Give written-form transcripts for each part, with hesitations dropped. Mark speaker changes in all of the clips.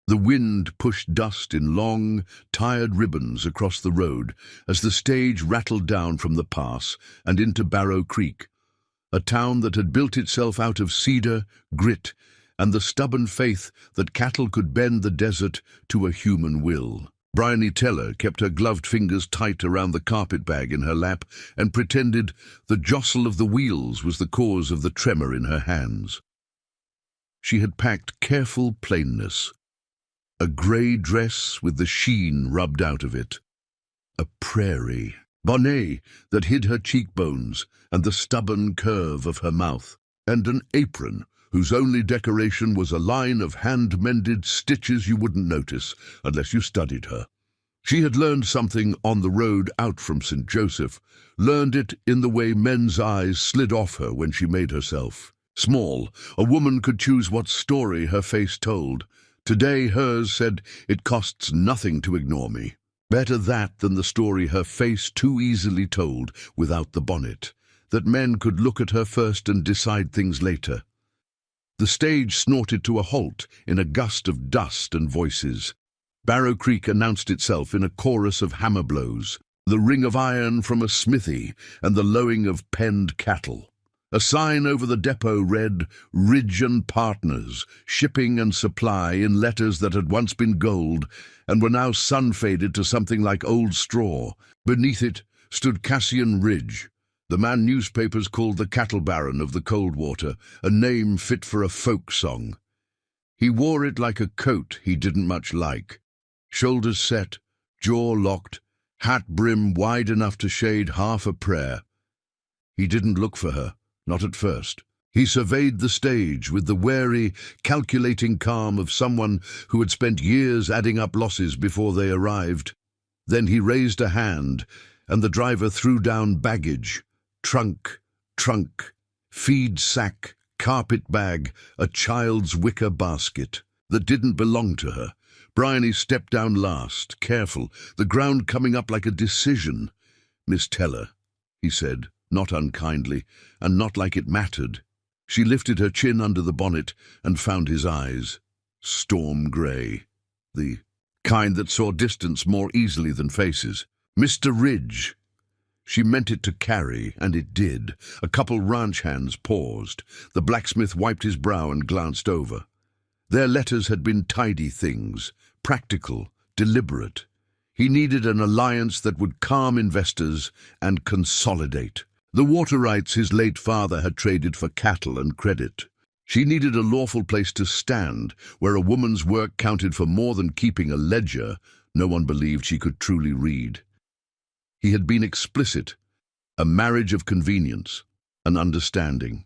Speaker 1: The wind pushed dust in long, tired ribbons across the road as the stage rattled down from the pass and into Barrow Creek, a town that had built itself out of cedar, grit, and the stubborn faith that cattle could bend the desert to a human will. Bryony Teller kept her gloved fingers tight around the carpet bag in her lap and pretended the jostle of the wheels was the cause of the tremor in her hands. She had packed careful plainness, a grey dress with the sheen rubbed out of it, a prairie bonnet that hid her cheekbones and the stubborn curve of her mouth, and an apron whose only decoration was a line of hand-mended stitches you wouldn't notice unless you studied her. She had learned something on the road out from St. Joseph, learned it in the way men's eyes slid off her when she made herself. Small, a woman could choose what story her face told. Today hers said, "It costs nothing to ignore me." Better that than the story her face too easily told without the bonnet, that men could look at her first and decide things later. The stage snorted to a halt in a gust of dust and voices. Barrow Creek announced itself in a chorus of hammer blows, the ring of iron from a smithy and the lowing of penned cattle. A sign over the depot read, "Ridge and Partners, Shipping and Supply," in letters that had once been gold and were now sun-faded to something like old straw. Beneath it stood Cassian Ridge, the man newspapers called the cattle baron of the Coldwater, a name fit for a folk song. He wore it like a coat he didn't much like. Shoulders set, jaw locked, hat brim wide enough to shade half a prayer. He didn't look for her, not at first. He surveyed the stage with the wary, calculating calm of someone who had spent years adding up losses before they arrived. Then he raised a hand, and the driver threw down baggage. Trunk, feed sack, carpet bag, a child's wicker basket that didn't belong to her. Bryony stepped down last, careful, the ground coming up like a decision. "Miss Teller," he said, not unkindly, and not like it mattered. She lifted her chin under the bonnet and found his eyes. Storm grey, the kind that saw distance more easily than faces. "Mr. Ridge." She meant it to carry, and it did. A couple ranch hands paused. The blacksmith wiped his brow and glanced over. Their letters had been tidy things, practical, deliberate. He needed an alliance that would calm investors and consolidate. The water rights his late father had traded for cattle and credit. She needed a lawful place to stand, where a woman's work counted for more than keeping a ledger no one believed she could truly read. He had been explicit, a marriage of convenience, an understanding.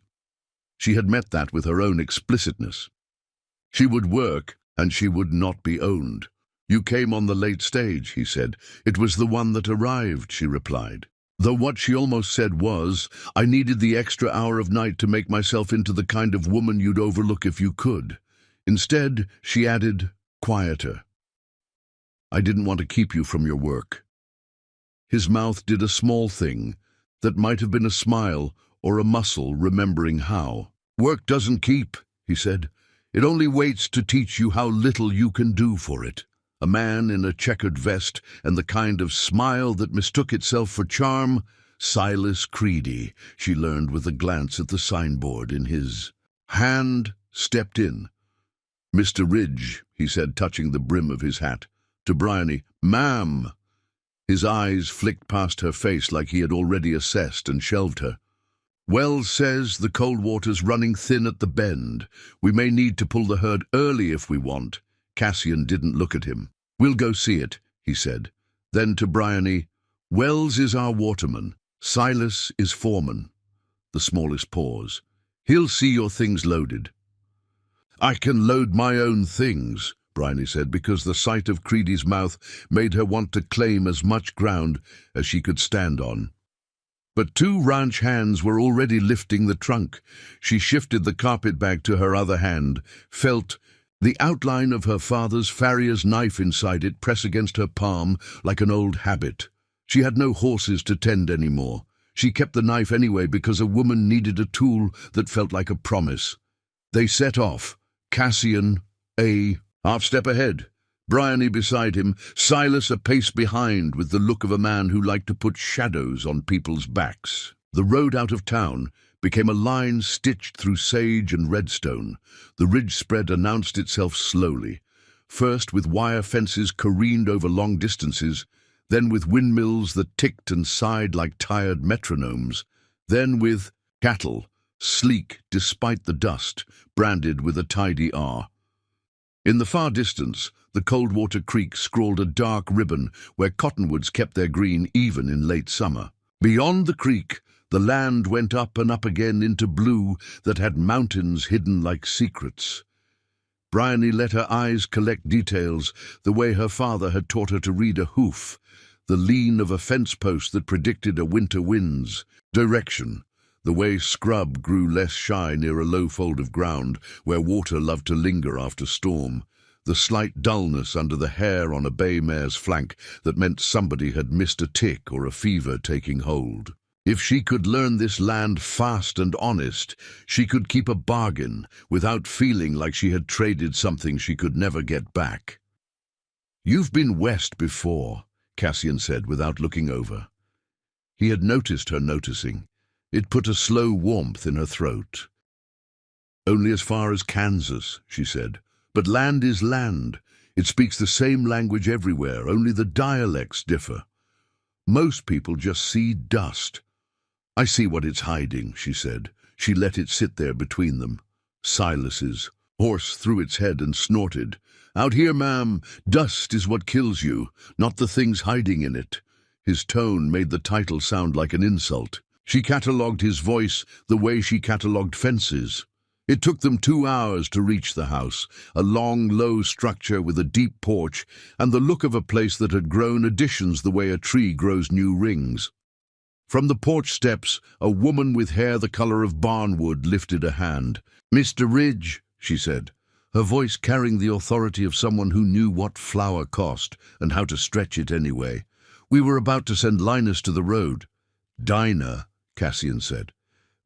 Speaker 1: She had met that with her own explicitness. She would work, and she would not be owned. "You came on the late stage," he said. "It was the one that arrived," she replied. Though what she almost said was, "I needed the extra hour of night to make myself into the kind of woman you'd overlook if you could." Instead, she added, quieter, "I didn't want to keep you from your work." His mouth did a small thing that might have been a smile or a muscle remembering how. "Work doesn't keep," he said. "It only waits to teach you how little you can do for it." A man in a checkered vest and the kind of smile that mistook itself for charm. Silas Creedy, she learned with a glance at the signboard in his hand, stepped in. "Mr. Ridge," he said, touching the brim of his hat. To Bryony, "Ma'am." His eyes flicked past her face like he had already assessed and shelved her. "Wells says the Coldwater's running thin at the bend. We may need to pull the herd early if we want." Cassian didn't look at him. "We'll go see it," he said. Then to Bryony, "Wells is our waterman. Silas is foreman." The smallest pause. "He'll see your things loaded." "I can load my own things," Bryony said, because the sight of Creedy's mouth made her want to claim as much ground as she could stand on. But two ranch hands were already lifting the trunk. She shifted the carpet bag to her other hand, felt the outline of her father's farrier's knife inside it press against her palm like an old habit. She had no horses to tend anymore. She kept the knife anyway because a woman needed a tool that felt like a promise. They set off, Cassian, A. Half step ahead, Bryony beside him, Silas a pace behind with the look of a man who liked to put shadows on people's backs. The road out of town became a line stitched through sage and redstone. The ridge spread announced itself slowly, first with wire fences careened over long distances, then with windmills that ticked and sighed like tired metronomes, then with cattle, sleek despite the dust, branded with a tidy R. In the far distance, the Coldwater Creek scrawled a dark ribbon where cottonwoods kept their green even in late summer. Beyond the creek, the land went up and up again into blue that had mountains hidden like secrets. Bryony let her eyes collect details, the way her father had taught her to read a hoof, the lean of a fence post that predicted a winter wind's direction, the way scrub grew less shy near a low fold of ground where water loved to linger after storm, the slight dullness under the hair on a bay mare's flank that meant somebody had missed a tick or a fever taking hold. If she could learn this land fast and honest, she could keep a bargain without feeling like she had traded something she could never get back. "You've been west before," Cassian said without looking over. He had noticed her noticing. It put a slow warmth in her throat. "Only as far as Kansas," she said. "But land is land. It speaks the same language everywhere, only the dialects differ. Most people just see dust." "I see what it's hiding," she said. She let it sit there between them. Silas's horse threw its head and snorted. "Out here, ma'am, dust is what kills you, not the things hiding in it." His tone made the title sound like an insult. She catalogued his voice the way she catalogued fences. It took them 2 hours to reach the house, a long, low structure with a deep porch and the look of a place that had grown additions the way a tree grows new rings. From the porch steps, a woman with hair the color of barnwood lifted a hand. "Mr. Ridge," she said, her voice carrying the authority of someone who knew what flour cost and how to stretch it anyway. "We were about to send Linus to the road." "Dinah," Cassian said.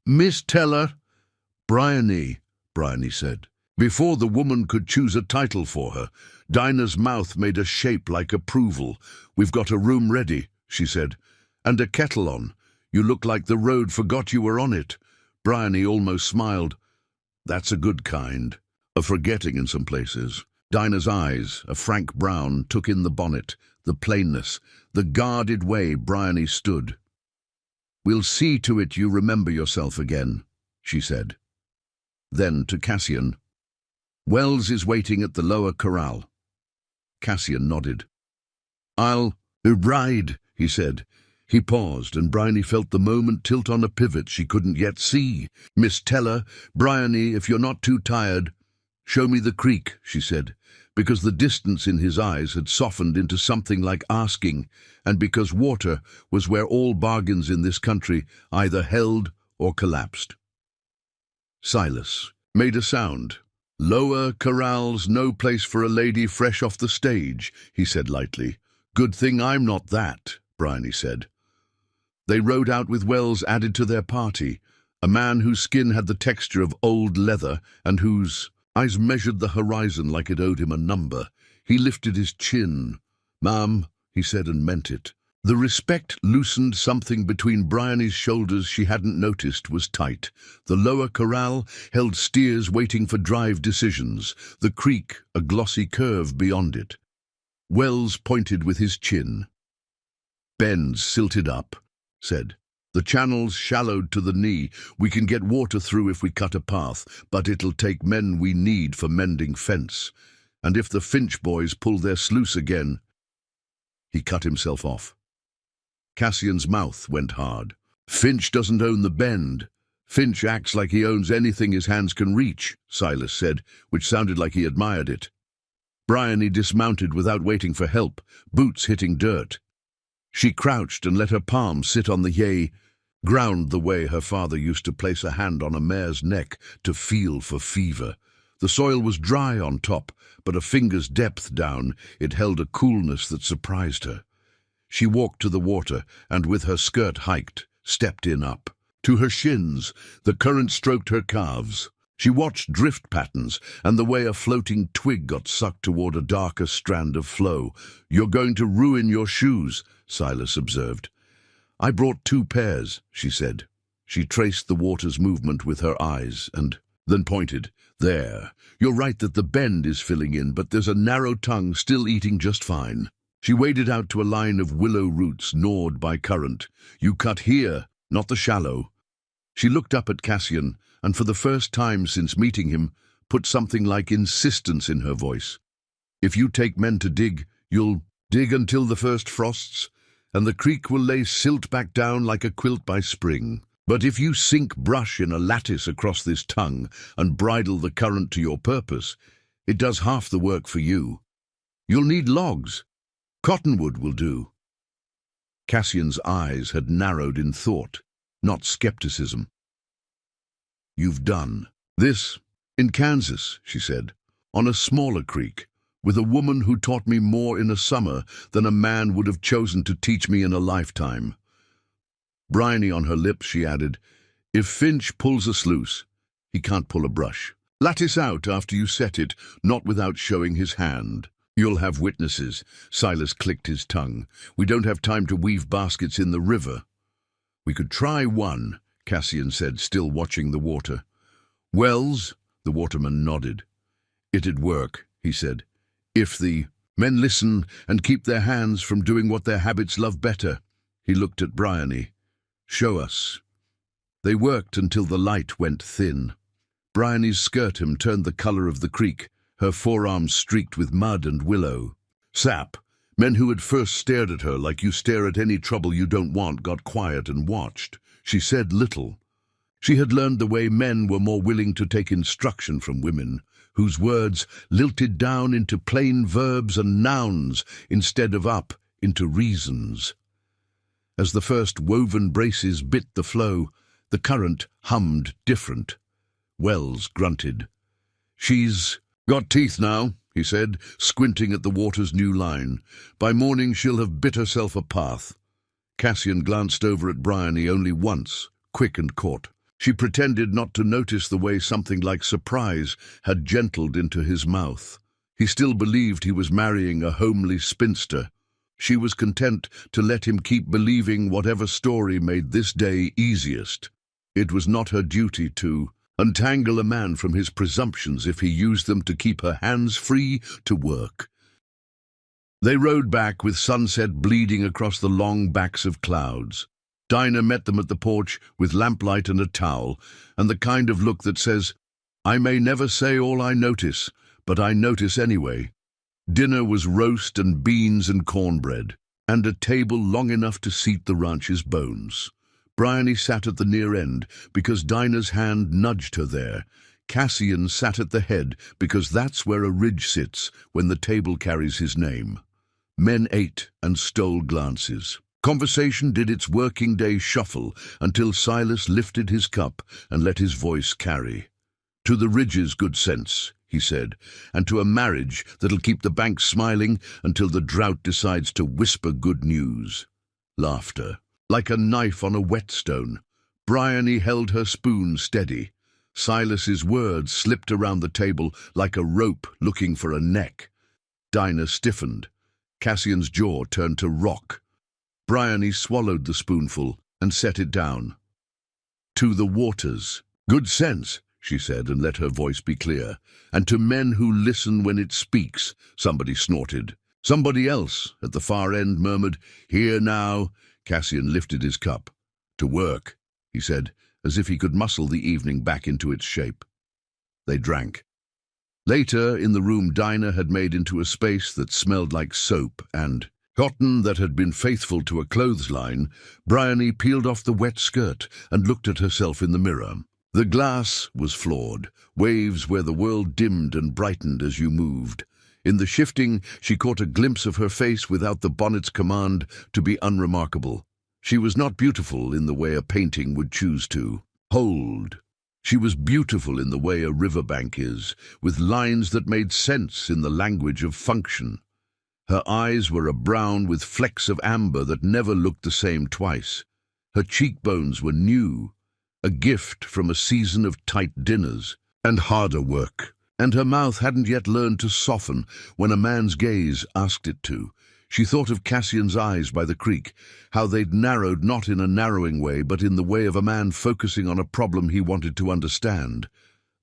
Speaker 1: "Miss Teller." "Bryony," Bryony said. Before the woman could choose a title for her, Dinah's mouth made a shape like approval. "We've got a room ready," she said, "and a kettle on. You look like the road forgot you were on it." Bryony almost smiled. "That's a good kind of forgetting in some places." Dinah's eyes, a frank brown, took in the bonnet, the plainness, the guarded way Bryony stood. "We'll see to it you remember yourself again," she said. Then to Cassian, "Wells is waiting at the lower corral." Cassian nodded. "I'll ride," he said. He paused, and Bryony felt the moment tilt on a pivot she couldn't yet see. "Miss Teller, Bryony, if you're not too tired." "Show me the creek," she said, because the distance in his eyes had softened into something like asking, and because water was where all bargains in this country either held or collapsed. Silas made a sound. "Lower corral's no place for a lady fresh off the stage," he said lightly. "Good thing I'm not that," Bryony said. They rode out with Wells added to their party, a man whose skin had the texture of old leather and whose eyes measured the horizon like it owed him a number. He lifted his chin. "Ma'am," he said, and meant it. The respect loosened something between Bryony's shoulders she hadn't noticed was tight. The lower corral held steers waiting for drive decisions, the creek a glossy curve beyond it. Wells pointed with his chin. "Bend's silted up," said. "The channel's shallowed to the knee. We can get water through if we cut a path, but it'll take men we need for mending fence. And if the Finch boys pull their sluice again—" He cut himself off. Cassian's mouth went hard. "Finch doesn't own the Bend. Finch acts like he owns anything his hands can reach," Silas said, which sounded like he admired it. Bryony dismounted without waiting for help, boots hitting dirt. She crouched and let her palm sit on the ground the way her father used to place a hand on a mare's neck to feel for fever. The soil was dry on top, but a finger's depth down, it held a coolness that surprised her. She walked to the water and, with her skirt hiked, stepped in up. To her shins, the current stroked her calves. She watched drift patterns and the way a floating twig got sucked toward a darker strand of flow. "You're going to ruin your shoes," Silas observed. "I brought 2 pairs," she said. She traced the water's movement with her eyes and then pointed. "There. You're right that the bend is filling in, but there's a narrow tongue still eating just fine." She waded out to a line of willow roots gnawed by current. "You cut here, not the shallow." She looked up at Cassian, and for the first time since meeting him, put something like insistence in her voice. "If you take men to dig, you'll dig until the first frosts, and the creek will lay silt back down like a quilt by spring. But if you sink brush in a lattice across this tongue and bridle the current to your purpose, it does half the work for you. You'll need logs. Cottonwood will do." Cassian's eyes had narrowed in thought, not skepticism. "You've done this in Kansas," she said, "on a smaller creek, with a woman who taught me more in a summer than a man would have chosen to teach me in a lifetime." Briny on her lips, she added, "If Finch pulls a sluice, he can't pull a brush. Lattice out after you set it, not without showing his hand. You'll have witnesses." Silas clicked his tongue. "We don't have time to weave baskets in the river." "We could try one," Cassian said, still watching the water. "Wells?" The waterman nodded. "It'd work," he said, "if the men listen and keep their hands from doing what their habits love better." He looked at Bryony. "Show us." They worked until the light went thin. Bryony's skirtum turned the color of the creek, her forearms streaked with mud and willow. Sap, men who had first stared at her like you stare at any trouble you don't want, got quiet and watched. She said little. She had learned the way men were more willing to take instruction from women, whose words lilted down into plain verbs and nouns instead of up into reasons. As the first woven braces bit the flow, the current hummed different. Wells grunted. "She's got teeth now," he said, squinting at the water's new line. "By morning she'll have bit herself a path." Cassian glanced over at Bryony only once, quick and caught. She pretended not to notice the way something like surprise had gentled into his mouth. He still believed he was marrying a homely spinster. She was content to let him keep believing whatever story made this day easiest. It was not her duty to untangle a man from his presumptions if he used them to keep her hands free to work. They rode back with sunset bleeding across the long backs of clouds. Dinah met them at the porch with lamplight and a towel, and the kind of look that says, "I may never say all I notice, but I notice anyway." Dinner was roast and beans and cornbread, and a table long enough to seat the ranch's bones. Bryony sat at the near end because Dinah's hand nudged her there. Cassian sat at the head because that's where a ridge sits when the table carries his name. Men ate and stole glances. Conversation did its working day shuffle until Silas lifted his cup and let his voice carry. "To the Ridge's good sense," he said, "and to a marriage that'll keep the bank smiling until the drought decides to whisper good news." Laughter. Like a knife on a whetstone. Bryony held her spoon steady. Silas's words slipped around the table like a rope looking for a neck. Dinah stiffened. Cassian's jaw turned to rock. Bryony swallowed the spoonful and set it down. "To the waters. Good sense," she said, and let her voice be clear. "And to men who listen when it speaks," somebody snorted. Somebody else, at the far end, murmured, "Here now." Cassian lifted his cup. "To work," he said, as if he could muscle the evening back into its shape. They drank. Later, in the room Dinah had made into a space that smelled like soap and cotton that had been faithful to a clothesline, Bryony peeled off the wet skirt and looked at herself in the mirror. The glass was flawed, waves where the world dimmed and brightened as you moved. In the shifting, she caught a glimpse of her face without the bonnet's command to be unremarkable. She was not beautiful in the way a painting would choose to hold. She was beautiful in the way a riverbank is, with lines that made sense in the language of function. Her eyes were a brown with flecks of amber that never looked the same twice. Her cheekbones were new, a gift from a season of tight dinners, and harder work. And her mouth hadn't yet learned to soften when a man's gaze asked it to. She thought of Cassian's eyes by the creek, how they'd narrowed not in a narrowing way, but in the way of a man focusing on a problem he wanted to understand.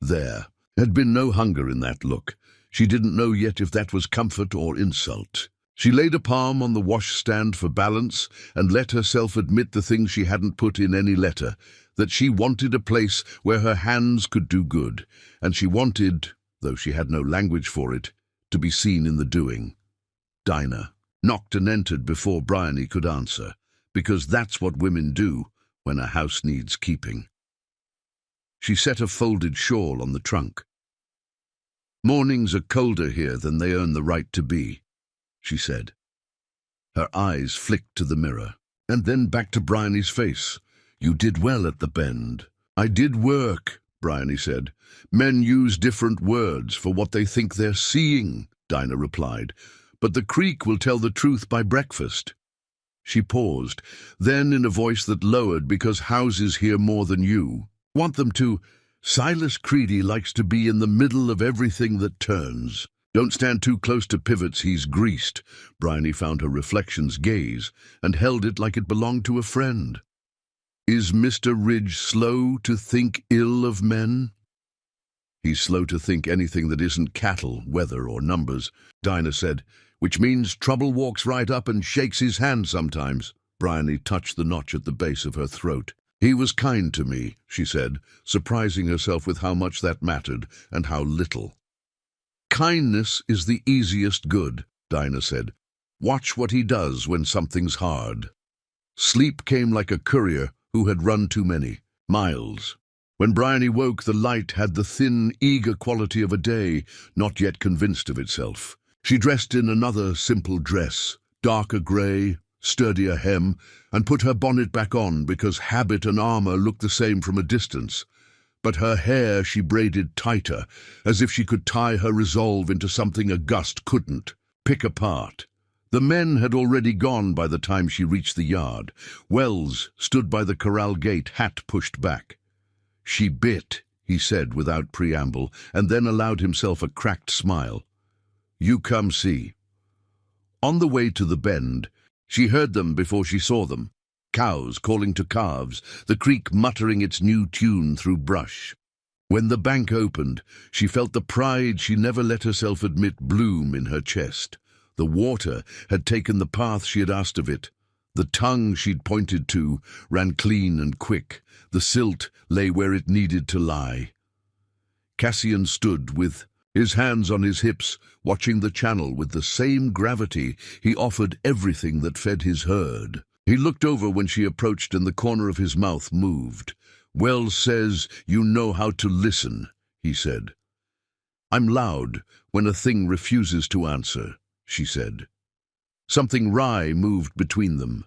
Speaker 1: There had been no hunger in that look. She didn't know yet if that was comfort or insult. She laid a palm on the washstand for balance and let herself admit the thing she hadn't put in any letter, that she wanted a place where her hands could do good, and she wanted, though she had no language for it, to be seen in the doing. Dinah knocked and entered before Bryony could answer, because that's what women do when a house needs keeping. She set a folded shawl on the trunk. "Mornings are colder here than they earn the right to be," she said. Her eyes flicked to the mirror, and then back to Bryony's face. "You did well at the bend." "I did work," Bryony said. "Men use different words for what they think they're seeing," Dinah replied. "But the creek will tell the truth by breakfast." She paused, then in a voice that lowered, "Because houses hear more than you want them to. Silas Creedy likes to be in the middle of everything that turns. Don't stand too close to pivots he's greased." Bryony found her reflection's gaze and held it like it belonged to a friend. "Is Mr. Ridge slow to think ill of men?" "He's slow to think anything that isn't cattle, weather, or numbers," Dinah said, "which means trouble walks right up and shakes his hand sometimes." Bryony touched the notch at the base of her throat. "He was kind to me," she said, surprising herself with how much that mattered and how little. "Kindness is the easiest good," Dinah said. "Watch what he does when something's hard." Sleep came like a courier who had run too many miles. When Bryony woke, the light had the thin, eager quality of a day, not yet convinced of itself. She dressed in another simple dress, darker grey, sturdier hem, and put her bonnet back on because habit and armour looked the same from a distance. But her hair she braided tighter, as if she could tie her resolve into something a gust couldn't pick apart. The men had already gone by the time she reached the yard. Wells stood by the corral gate, hat pushed back. "She bit," he said without preamble, and then allowed himself a cracked smile. "You come see." On the way to the bend, she heard them before she saw them. Cows calling to calves, the creek muttering its new tune through brush. When the bank opened, she felt the pride she never let herself admit bloom in her chest. The water had taken the path she had asked of it. The tongue she'd pointed to ran clean and quick. The silt lay where it needed to lie. Cassian stood with his hands on his hips, watching the channel with the same gravity he offered everything that fed his herd. He looked over when she approached and the corner of his mouth moved. "Wells says you know how to listen," he said. "I'm loud when a thing refuses to answer," she said. Something wry moved between them.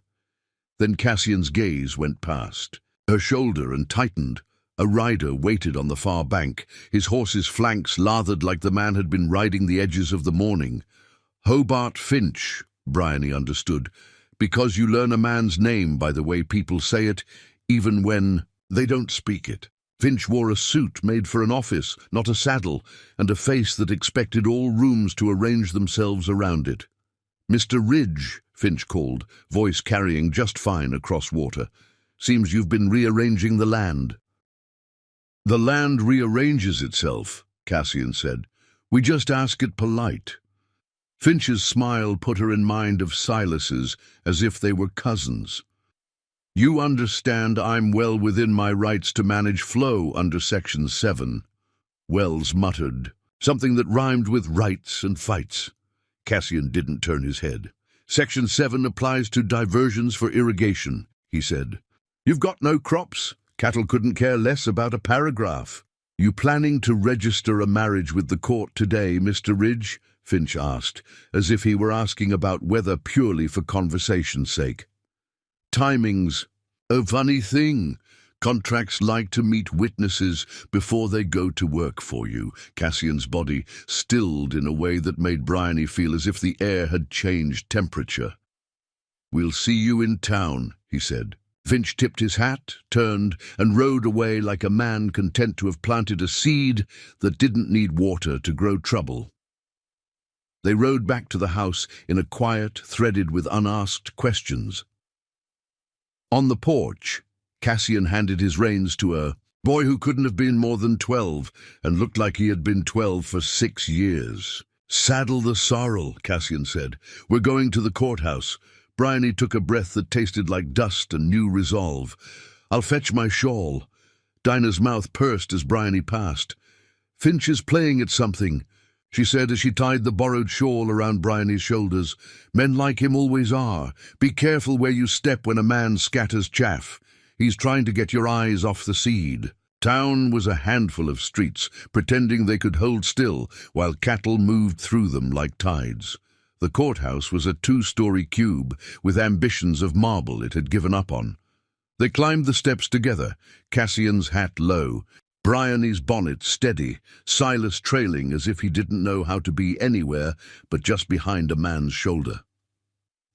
Speaker 1: Then Cassian's gaze went past her shoulder and tightened. A rider waited on the far bank, his horse's flanks lathered like the man had been riding the edges of the morning. Hobart Finch, Bryony understood, because you learn a man's name by the way people say it, even when they don't speak it. Finch wore a suit made for an office, not a saddle, and a face that expected all rooms to arrange themselves around it. "Mr. Ridge," Finch called, voice carrying just fine across water. "Seems you've been rearranging the land." "The land rearranges itself," Cassian said. "We just ask it polite." Finch's smile put her in mind of Silas's, as if they were cousins. "You understand I'm well within my rights to manage flow under Section 7. Wells muttered, "Something that rhymed with rights and fights." Cassian didn't turn his head. "Section 7 applies to diversions for irrigation," he said. "You've got no crops. Cattle couldn't care less about a paragraph." "You planning to register a marriage with the court today, Mr. Ridge?" Finch asked, as if he were asking about weather purely for conversation's sake. "Timing's a funny thing. Contracts like to meet witnesses before they go to work for you." Cassian's body stilled in a way that made Bryony feel as if the air had changed temperature. "We'll see you in town," he said. Finch tipped his hat, turned, and rode away like a man content to have planted a seed that didn't need water to grow trouble. They rode back to the house in a quiet threaded with unasked questions. On the porch, Cassian handed his reins to a boy who couldn't have been more than 12 and looked like he had been 12 for 6 years. "Saddle the sorrel," Cassian said. "We're going to the courthouse." Bryony took a breath that tasted like dust and new resolve. "I'll fetch my shawl." Dinah's mouth pursed as Bryony passed. "Finch is playing at something," she said as she tied the borrowed shawl around Bryony's shoulders. "Men like him always are. Be careful where you step when a man scatters chaff. He's trying to get your eyes off the seed." Town was a handful of streets, pretending they could hold still while cattle moved through them like tides. The courthouse was a 2-story cube with ambitions of marble it had given up on. They climbed the steps together, Cassian's hat low, Bryony's bonnet steady, Silas trailing as if he didn't know how to be anywhere but just behind a man's shoulder.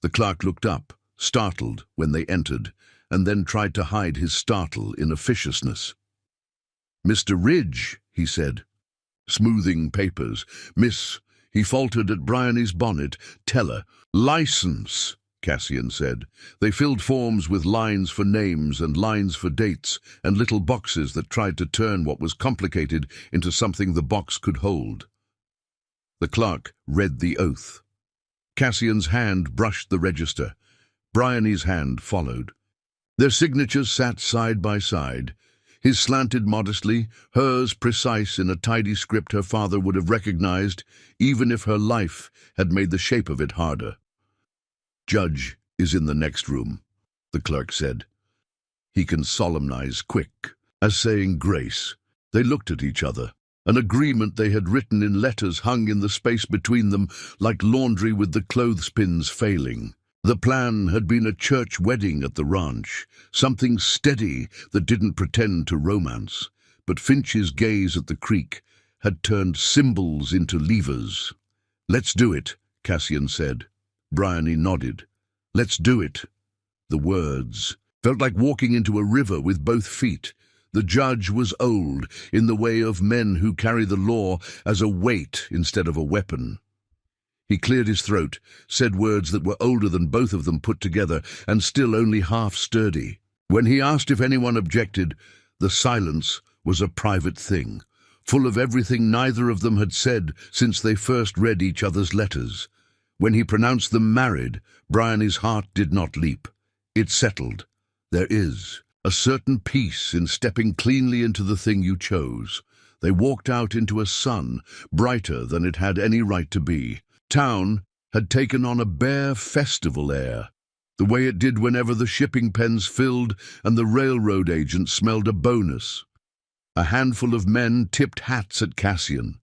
Speaker 1: The clerk looked up, startled when they entered, and then tried to hide his startle in officiousness. "Mr. Ridge," he said, smoothing papers. "Miss..." He faltered at Bryony's bonnet. "Teller." "License," Cassian said. They filled forms with lines for names and lines for dates and little boxes that tried to turn what was complicated into something the box could hold. The clerk read the oath. Cassian's hand brushed the register. Bryony's hand followed. Their signatures sat side by side. His slanted modestly, hers precise in a tidy script her father would have recognized, even if her life had made the shape of it harder. "Judge is in the next room," the clerk said. "He can solemnize quick, as saying grace." They looked at each other. An agreement they had written in letters hung in the space between them like laundry with the clothespins failing. The plan had been a church wedding at the ranch, something steady that didn't pretend to romance. But Finch's gaze at the creek had turned symbols into levers. "Let's do it," Cassian said. Bryony nodded. "Let's do it." The words felt like walking into a river with both feet. The judge was old, in the way of men who carry the law as a weight instead of a weapon. He cleared his throat, said words that were older than both of them put together and still only half sturdy. When he asked if anyone objected, the silence was a private thing, full of everything neither of them had said since they first read each other's letters. When he pronounced them married, Bryony's heart did not leap. It settled. There is a certain peace in stepping cleanly into the thing you chose. They walked out into a sun brighter than it had any right to be. Town had taken on a bare festival air, the way it did whenever the shipping pens filled and the railroad agent smelled a bonus. A handful of men tipped hats at Cassian.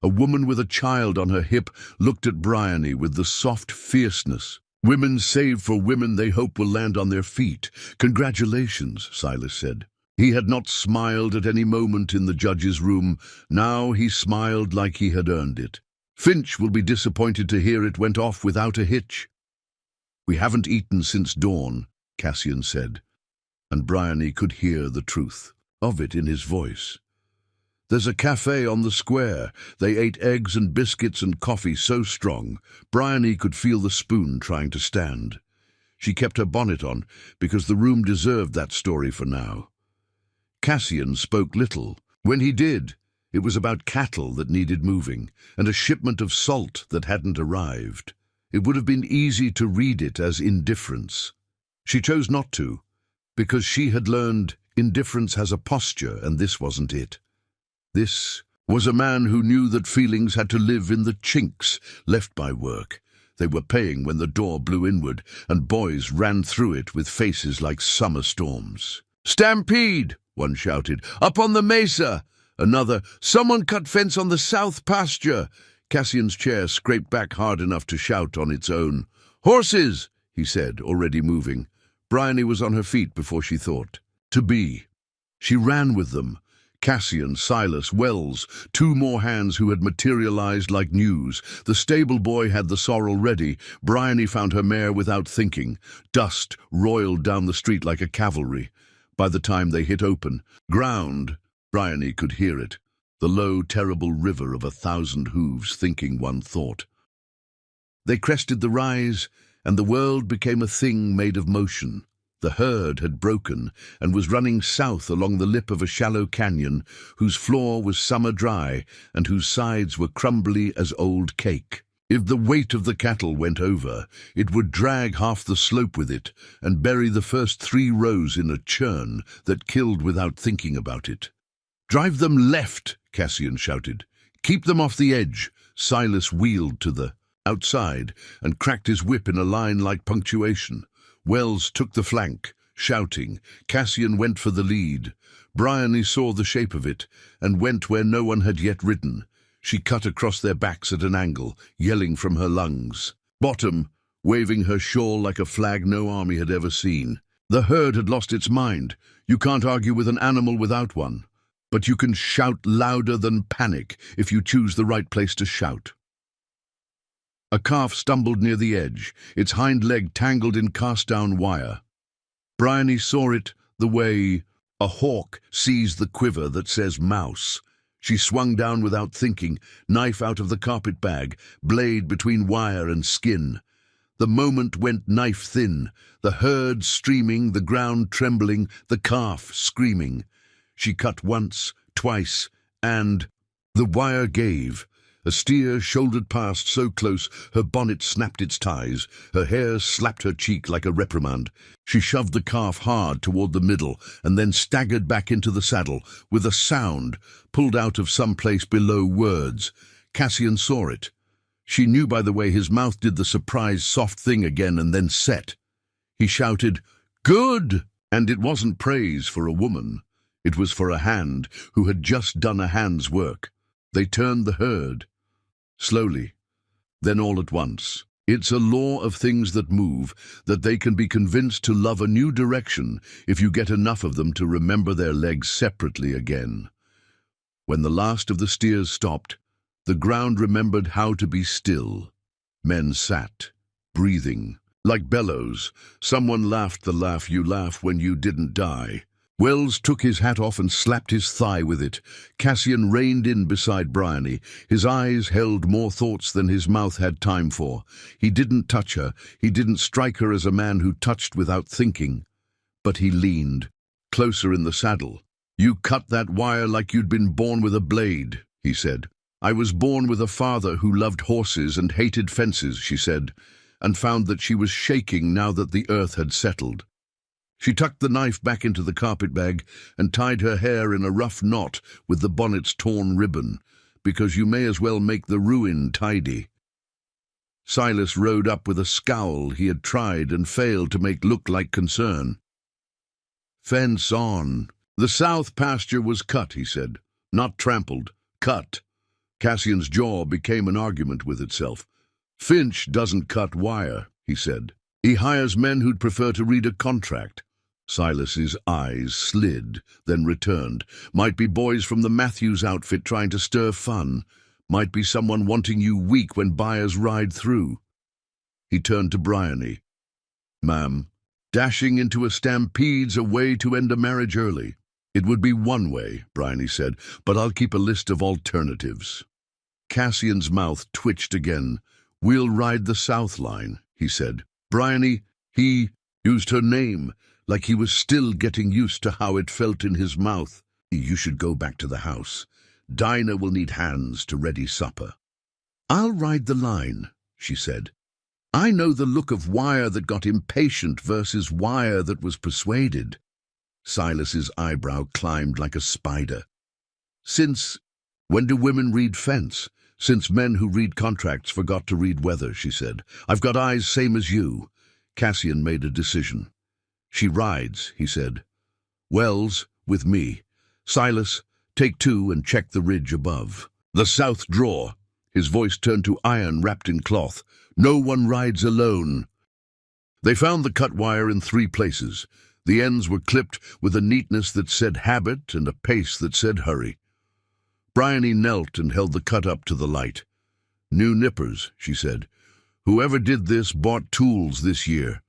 Speaker 1: A woman with a child on her hip looked at Bryony with the soft fierceness. "Women save for women they hope will land on their feet. Congratulations," Silas said. He had not smiled at any moment in the judge's room. Now he smiled like he had earned it. "Finch will be disappointed to hear it went off without a hitch." "We haven't eaten since dawn," Cassian said, and Bryony could hear the truth of it in his voice. "There's a cafe on the square." They ate eggs and biscuits and coffee so strong, Bryony could feel the spoon trying to stand. She kept her bonnet on, because the room deserved that story for now. Cassian spoke little. When he did, it was about cattle that needed moving, and a shipment of salt that hadn't arrived. It would have been easy to read it as indifference. She chose not to, because she had learned indifference has a posture, and this wasn't it. This was a man who knew that feelings had to live in the chinks left by work. They were paying when the door blew inward, and boys ran through it with faces like summer storms. "Stampede!" one shouted. "Up on the mesa!" Another, "Someone cut fence on the south pasture!" Cassian's chair scraped back hard enough to shout on its own. "Horses!" he said, already moving. Bryony was on her feet before she thought. To be. She ran with them. Cassian, Silas, Wells, two more hands who had materialized like news. The stable boy had the sorrel ready. Bryony found her mare without thinking. Dust roiled down the street like a cavalry. By the time they hit open ground, Bryony could hear it. The low, terrible river of 1,000 hooves thinking one thought. They crested the rise, and the world became a thing made of motion. The herd had broken and was running south along the lip of a shallow canyon whose floor was summer dry and whose sides were crumbly as old cake. If the weight of the cattle went over, it would drag half the slope with it and bury the first 3 rows in a churn that killed without thinking about it. "Drive them left," Cassian shouted. "Keep them off the edge." Silas wheeled to the outside and cracked his whip in a line like punctuation. Wells took the flank, shouting. Cassian went for the lead. Bryony saw the shape of it and went where no one had yet ridden. She cut across their backs at an angle, yelling from her lungs. Bottom, waving her shawl like a flag no army had ever seen. The herd had lost its mind. You can't argue with an animal without one. But you can shout louder than panic if you choose the right place to shout. A calf stumbled near the edge, its hind leg tangled in cast-down wire. Bryony saw it the way a hawk sees the quiver that says mouse. She swung down without thinking, knife out of the carpet bag, blade between wire and skin. The moment went knife thin, the herd streaming, the ground trembling, the calf screaming. She cut once, twice, and the wire gave. A steer shouldered past so close her bonnet snapped its ties. Her hair slapped her cheek like a reprimand. She shoved the calf hard toward the middle and then staggered back into the saddle with a sound pulled out of some place below words. Cassian saw it. She knew by the way his mouth did the surprised soft thing again and then set. He shouted, "Good!" And it wasn't praise for a woman. It was for a hand who had just done a hand's work. They turned the herd. Slowly, then all at once. It's a law of things that move, that they can be convinced to love a new direction if you get enough of them to remember their legs separately again. When the last of the steers stopped, the ground remembered how to be still. Men sat, breathing, like bellows. Someone laughed the laugh you laugh when you didn't die. Wells took his hat off and slapped his thigh with it. Cassian reined in beside Bryony. His eyes held more thoughts than his mouth had time for. He didn't touch her. He didn't strike her as a man who touched without thinking. But he leaned, closer in the saddle. "You cut that wire like you'd been born with a blade," he said. "I was born with a father who loved horses and hated fences," she said, and found that she was shaking now that the earth had settled. She tucked the knife back into the carpet bag and tied her hair in a rough knot with the bonnet's torn ribbon, because you may as well make the ruin tidy. Silas rode up with a scowl he had tried and failed to make look like concern. "Fence on." "The south pasture was cut," he said. "Not trampled. Cut." Cassian's jaw became an argument with itself. "Finch doesn't cut wire," he said. "He hires men who'd prefer to read a contract." Silas's eyes slid, then returned. "Might be boys from the Matthews outfit trying to stir fun. Might be someone wanting you weak when buyers ride through." He turned to Bryony. "Ma'am, dashing into a stampede's a way to end a marriage early." "It would be one way," Bryony said, "but I'll keep a list of alternatives." Cassian's mouth twitched again. "We'll ride the south line," he said. "Bryony," he used her name, like he was still getting used to how it felt in his mouth. "You should go back to the house. Dinah will need hands to ready supper." "I'll ride the line," she said. "I know the look of wire that got impatient versus wire that was persuaded." Silas's eyebrow climbed like a spider. "Since when do women read fence?" "Since men who read contracts forgot to read weather," she said. "I've got eyes same as you." Cassian made a decision. "She rides," he said. "Wells, with me. Silas, take 2 and check the ridge above." "The south draw." His voice turned to iron wrapped in cloth. "No one rides alone." They found the cut wire in 3 places. The ends were clipped with a neatness that said habit and a pace that said hurry. Bryony knelt and held the cut up to the light. "New nippers," she said. "Whoever did this bought tools this year."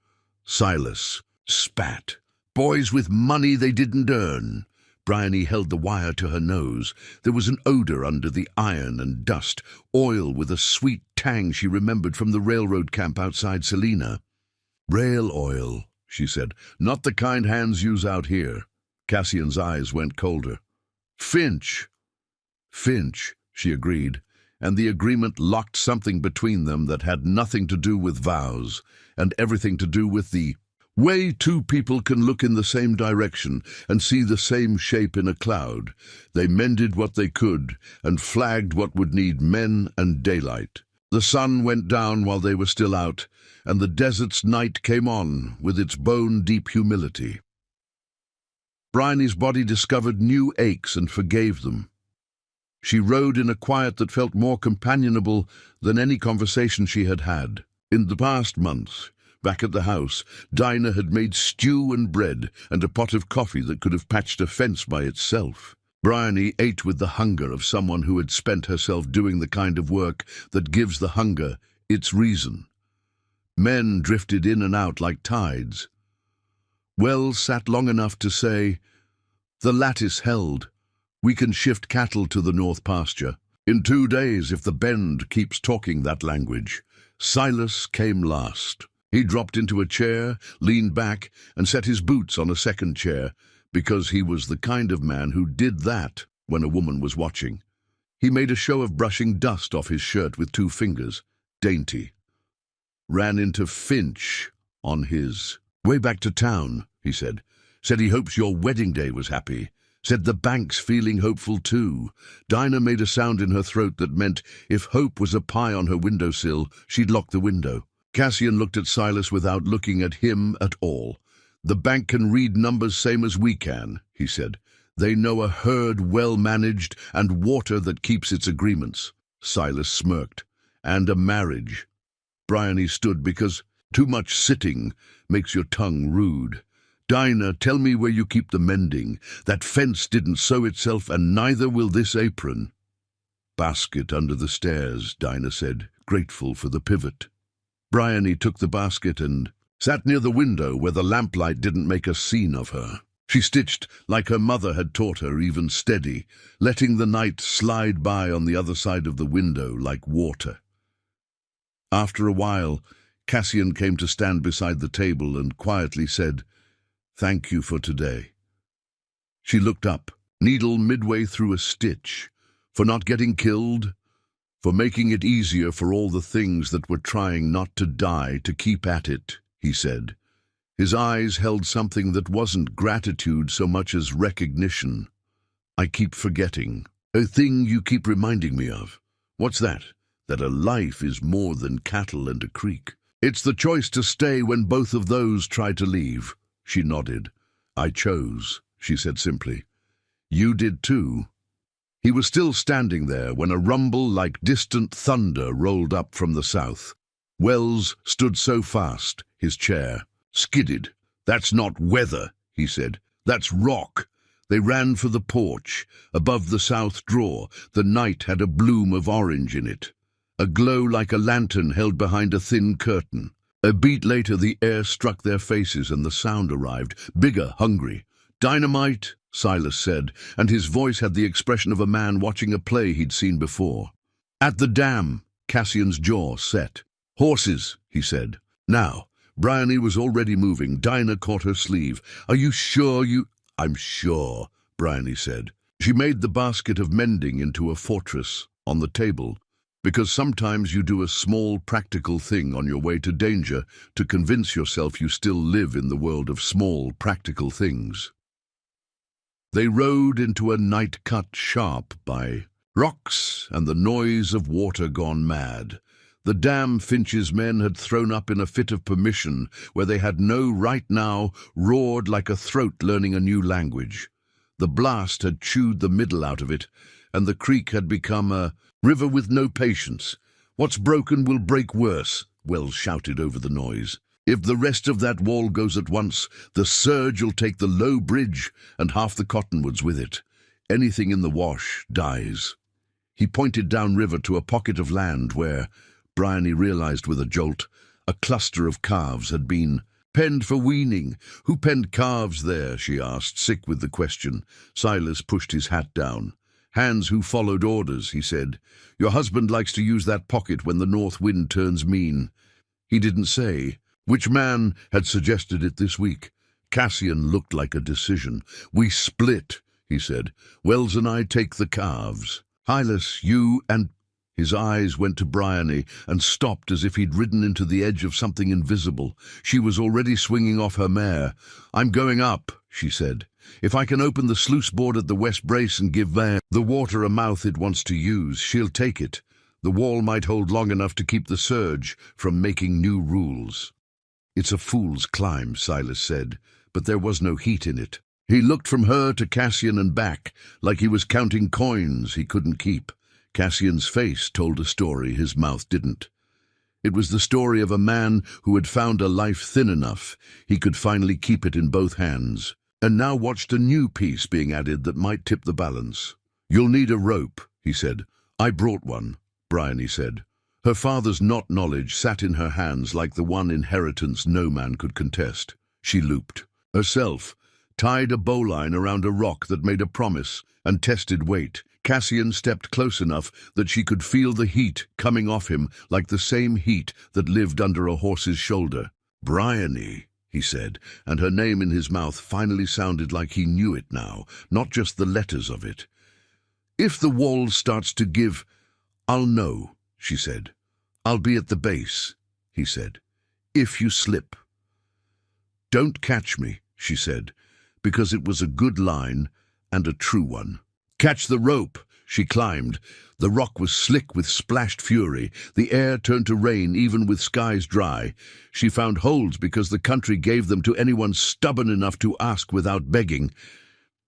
Speaker 1: Silas spat. "Boys with money they didn't earn." Bryony held the wire to her nose. There was an odor under the iron and dust, oil with a sweet tang she remembered from the railroad camp outside Selina. "Rail oil," she said. "Not the kind hands use out here." Cassian's eyes went colder. "Finch." "Finch," she agreed, and the agreement locked something between them that had nothing to do with vows and everything to do with the way two people can look in the same direction and see the same shape in a cloud. They mended what they could and flagged what would need men and daylight. The sun went down while they were still out, and the desert's night came on with its bone-deep humility. Bryony's body discovered new aches and forgave them. She rode in a quiet that felt more companionable than any conversation she had had. In the past months, back at the house, Dinah had made stew and bread and a pot of coffee that could have patched a fence by itself. Bryony ate with the hunger of someone who had spent herself doing the kind of work that gives the hunger its reason. Men drifted in and out like tides. Wells sat long enough to say, "The lattice held. We can shift cattle to the north pasture in 2 days if the bend keeps talking that language." Silas came last. He dropped into a chair, leaned back, and set his boots on a second chair, because he was the kind of man who did that when a woman was watching. He made a show of brushing dust off his shirt with 2 fingers, dainty. "Ran into Finch on his way back to town," he said. "Said he hopes your wedding day was happy. Said the bank's feeling hopeful too." Dinah made a sound in her throat that meant if hope was a pie on her windowsill, she'd lock the window. Cassian looked at Silas without looking at him at all. "The bank can read numbers same as we can," he said. "They know a herd well managed and water that keeps its agreements." Silas smirked. "And a marriage." Bryony stood because too much sitting makes your tongue rude. "Dinah, tell me where you keep the mending. That fence didn't sew itself, and neither will this apron." "Basket under the stairs," Dinah said, grateful for the pivot. Bryony took the basket and sat near the window where the lamplight didn't make a scene of her. She stitched like her mother had taught her, even steady, letting the night slide by on the other side of the window like water. After a while, Cassian came to stand beside the table and quietly said, "Thank you for today." She looked up, needle midway through a stitch, for not getting killed, for making it easier for all the things that were trying not to die to keep at it, he said. His eyes held something that wasn't gratitude so much as recognition. "I keep forgetting. A thing you keep reminding me of." "What's that?" "That a life is more than cattle and a creek. It's the choice to stay when both of those try to leave." She nodded. "I chose," she said simply. "You did too." He was still standing there when a rumble like distant thunder rolled up from the south. Wells stood so fast, his chair skidded. "That's not weather," he said. "That's rock." They ran for the porch. Above the south drawer, the night had a bloom of orange in it, a glow like a lantern held behind a thin curtain. A beat later, the air struck their faces and the sound arrived, bigger, hungry. "Dynamite," Silas said, and his voice had the expression of a man watching a play he'd seen before. "At the dam," Cassian's jaw set. "Horses," he said. "Now." Bryony was already moving. Dinah caught her sleeve. "Are you sure you—" "I'm sure," Bryony said. She made the basket of mending into a fortress on the table, because sometimes you do a small practical thing on your way to danger to convince yourself you still live in the world of small practical things. They rode into a night cut sharp by rocks and the noise of water gone mad. The dam Finch's men had thrown up in a fit of permission where they had no right now, roared like a throat learning a new language. The blast had chewed the middle out of it, and the creek had become a river with no patience. "What's broken will break worse," Wells shouted over the noise. If the rest of that wall goes at once, the surge'll take the low bridge and half the cottonwoods with it. Anything in the wash dies." He pointed downriver to a pocket of land where, Bryony realized with a jolt, a cluster of calves had been penned for weaning. "Who penned calves there?" she asked, sick with the question. Silas pushed his hat down. "Hands who followed orders," he said. "Your husband likes to use that pocket when the north wind turns mean." He didn't say. Which man had suggested it this week? Cassian looked like a decision. "We split," he said. "Wells and I take the calves. Hylas, you and—" His eyes went to Bryony and stopped as if he'd ridden into the edge of something invisible. She was already swinging off her mare. "I'm going up," she said. "If I can open the sluice board at the west brace and give the water a mouth it wants to use, she'll take it. The wall might hold long enough to keep the surge from making new rules." "It's a fool's climb," Silas said, but there was no heat in it. He looked from her to Cassian and back, like he was counting coins he couldn't keep. Cassian's face told a story his mouth didn't. It was the story of a man who had found a life thin enough he could finally keep it in both hands, and now watched a new piece being added that might tip the balance. "You'll need a rope," he said. "I brought one," Bryony said. Her father's knot knowledge sat in her hands like the one inheritance no man could contest. She looped. Herself, tied a bowline around a rock that made a promise, and tested weight. Cassian stepped close enough that she could feel the heat coming off him like the same heat that lived under a horse's shoulder. "Bryony," he said, and her name in his mouth finally sounded like he knew it now, not just the letters of it. "If the wall starts to give, I'll know," she said. "I'll be at the base," he said. "If you slip." "Don't catch me," she said, because it was a good line and a true one. "Catch the rope," she climbed. The rock was slick with splashed fury. The air turned to rain even with skies dry. She found holds because the country gave them to anyone stubborn enough to ask without begging.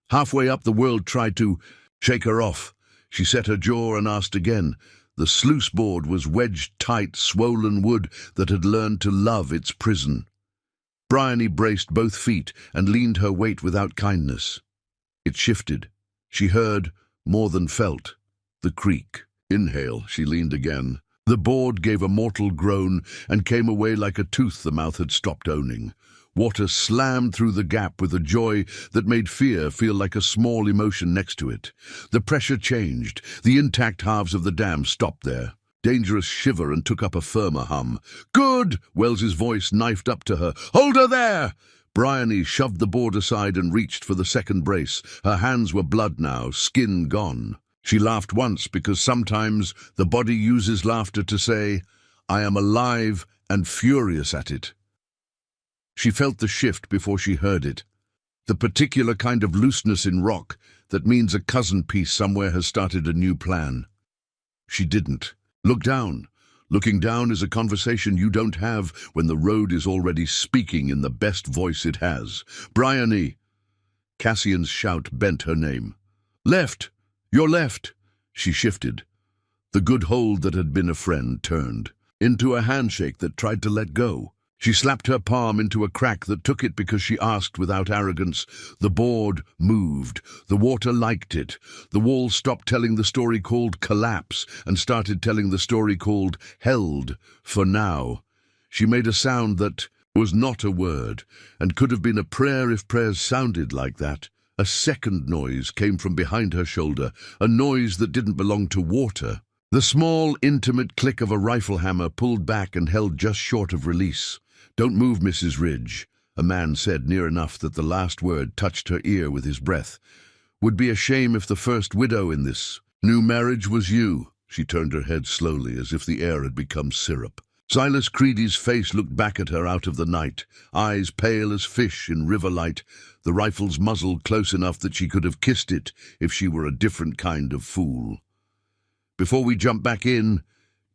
Speaker 1: Halfway up, the world tried to shake her off. She set her jaw and asked again. The sluice board was wedged tight, swollen wood that had learned to love its prison. Bryony braced both feet and leaned her weight without kindness. It shifted. She heard, more than felt, the creak. Inhale, she leaned again. The board gave a mortal groan and came away like a tooth the mouth had stopped owning. Water slammed through the gap with a joy that made fear feel like a small emotion next to it. The pressure changed. The intact halves of the dam stopped there. Dangerous shiver and took up a firmer hum. "Good!" Wells's voice knifed up to her. "Hold her there!" Bryony shoved the board aside and reached for the second brace. Her hands were blood now, skin gone. She laughed once because sometimes the body uses laughter to say, "I am alive and furious at it." She felt the shift before she heard it. The particular kind of looseness in rock that means a cousin piece somewhere has started a new plan. She didn't. Look down. Looking down is a conversation you don't have when the road is already speaking in the best voice it has. "Bryony!" Cassian's shout bent her name. "Left! Your left!" She shifted. The good hold that had been a friend turned into a handshake that tried to let go. She slapped her palm into a crack that took it because she asked without arrogance. The board moved. The water liked it. The wall stopped telling the story called collapse and started telling the story called held for now. She made a sound that was not a word and could have been a prayer if prayers sounded like that. A second noise came from behind her shoulder, a noise that didn't belong to water. The small, intimate click of a rifle hammer pulled back and held just short of release. "Don't move, Mrs. Ridge," a man said near enough that the last word touched her ear with his breath. "Would be a shame if the first widow in this new marriage was you." She turned her head slowly as if the air had become syrup. Silas Creedy's face looked back at her out of the night, eyes pale as fish in river light, the rifle's muzzle close enough that she could have kissed it if she were a different kind of fool. "Before we jump back in,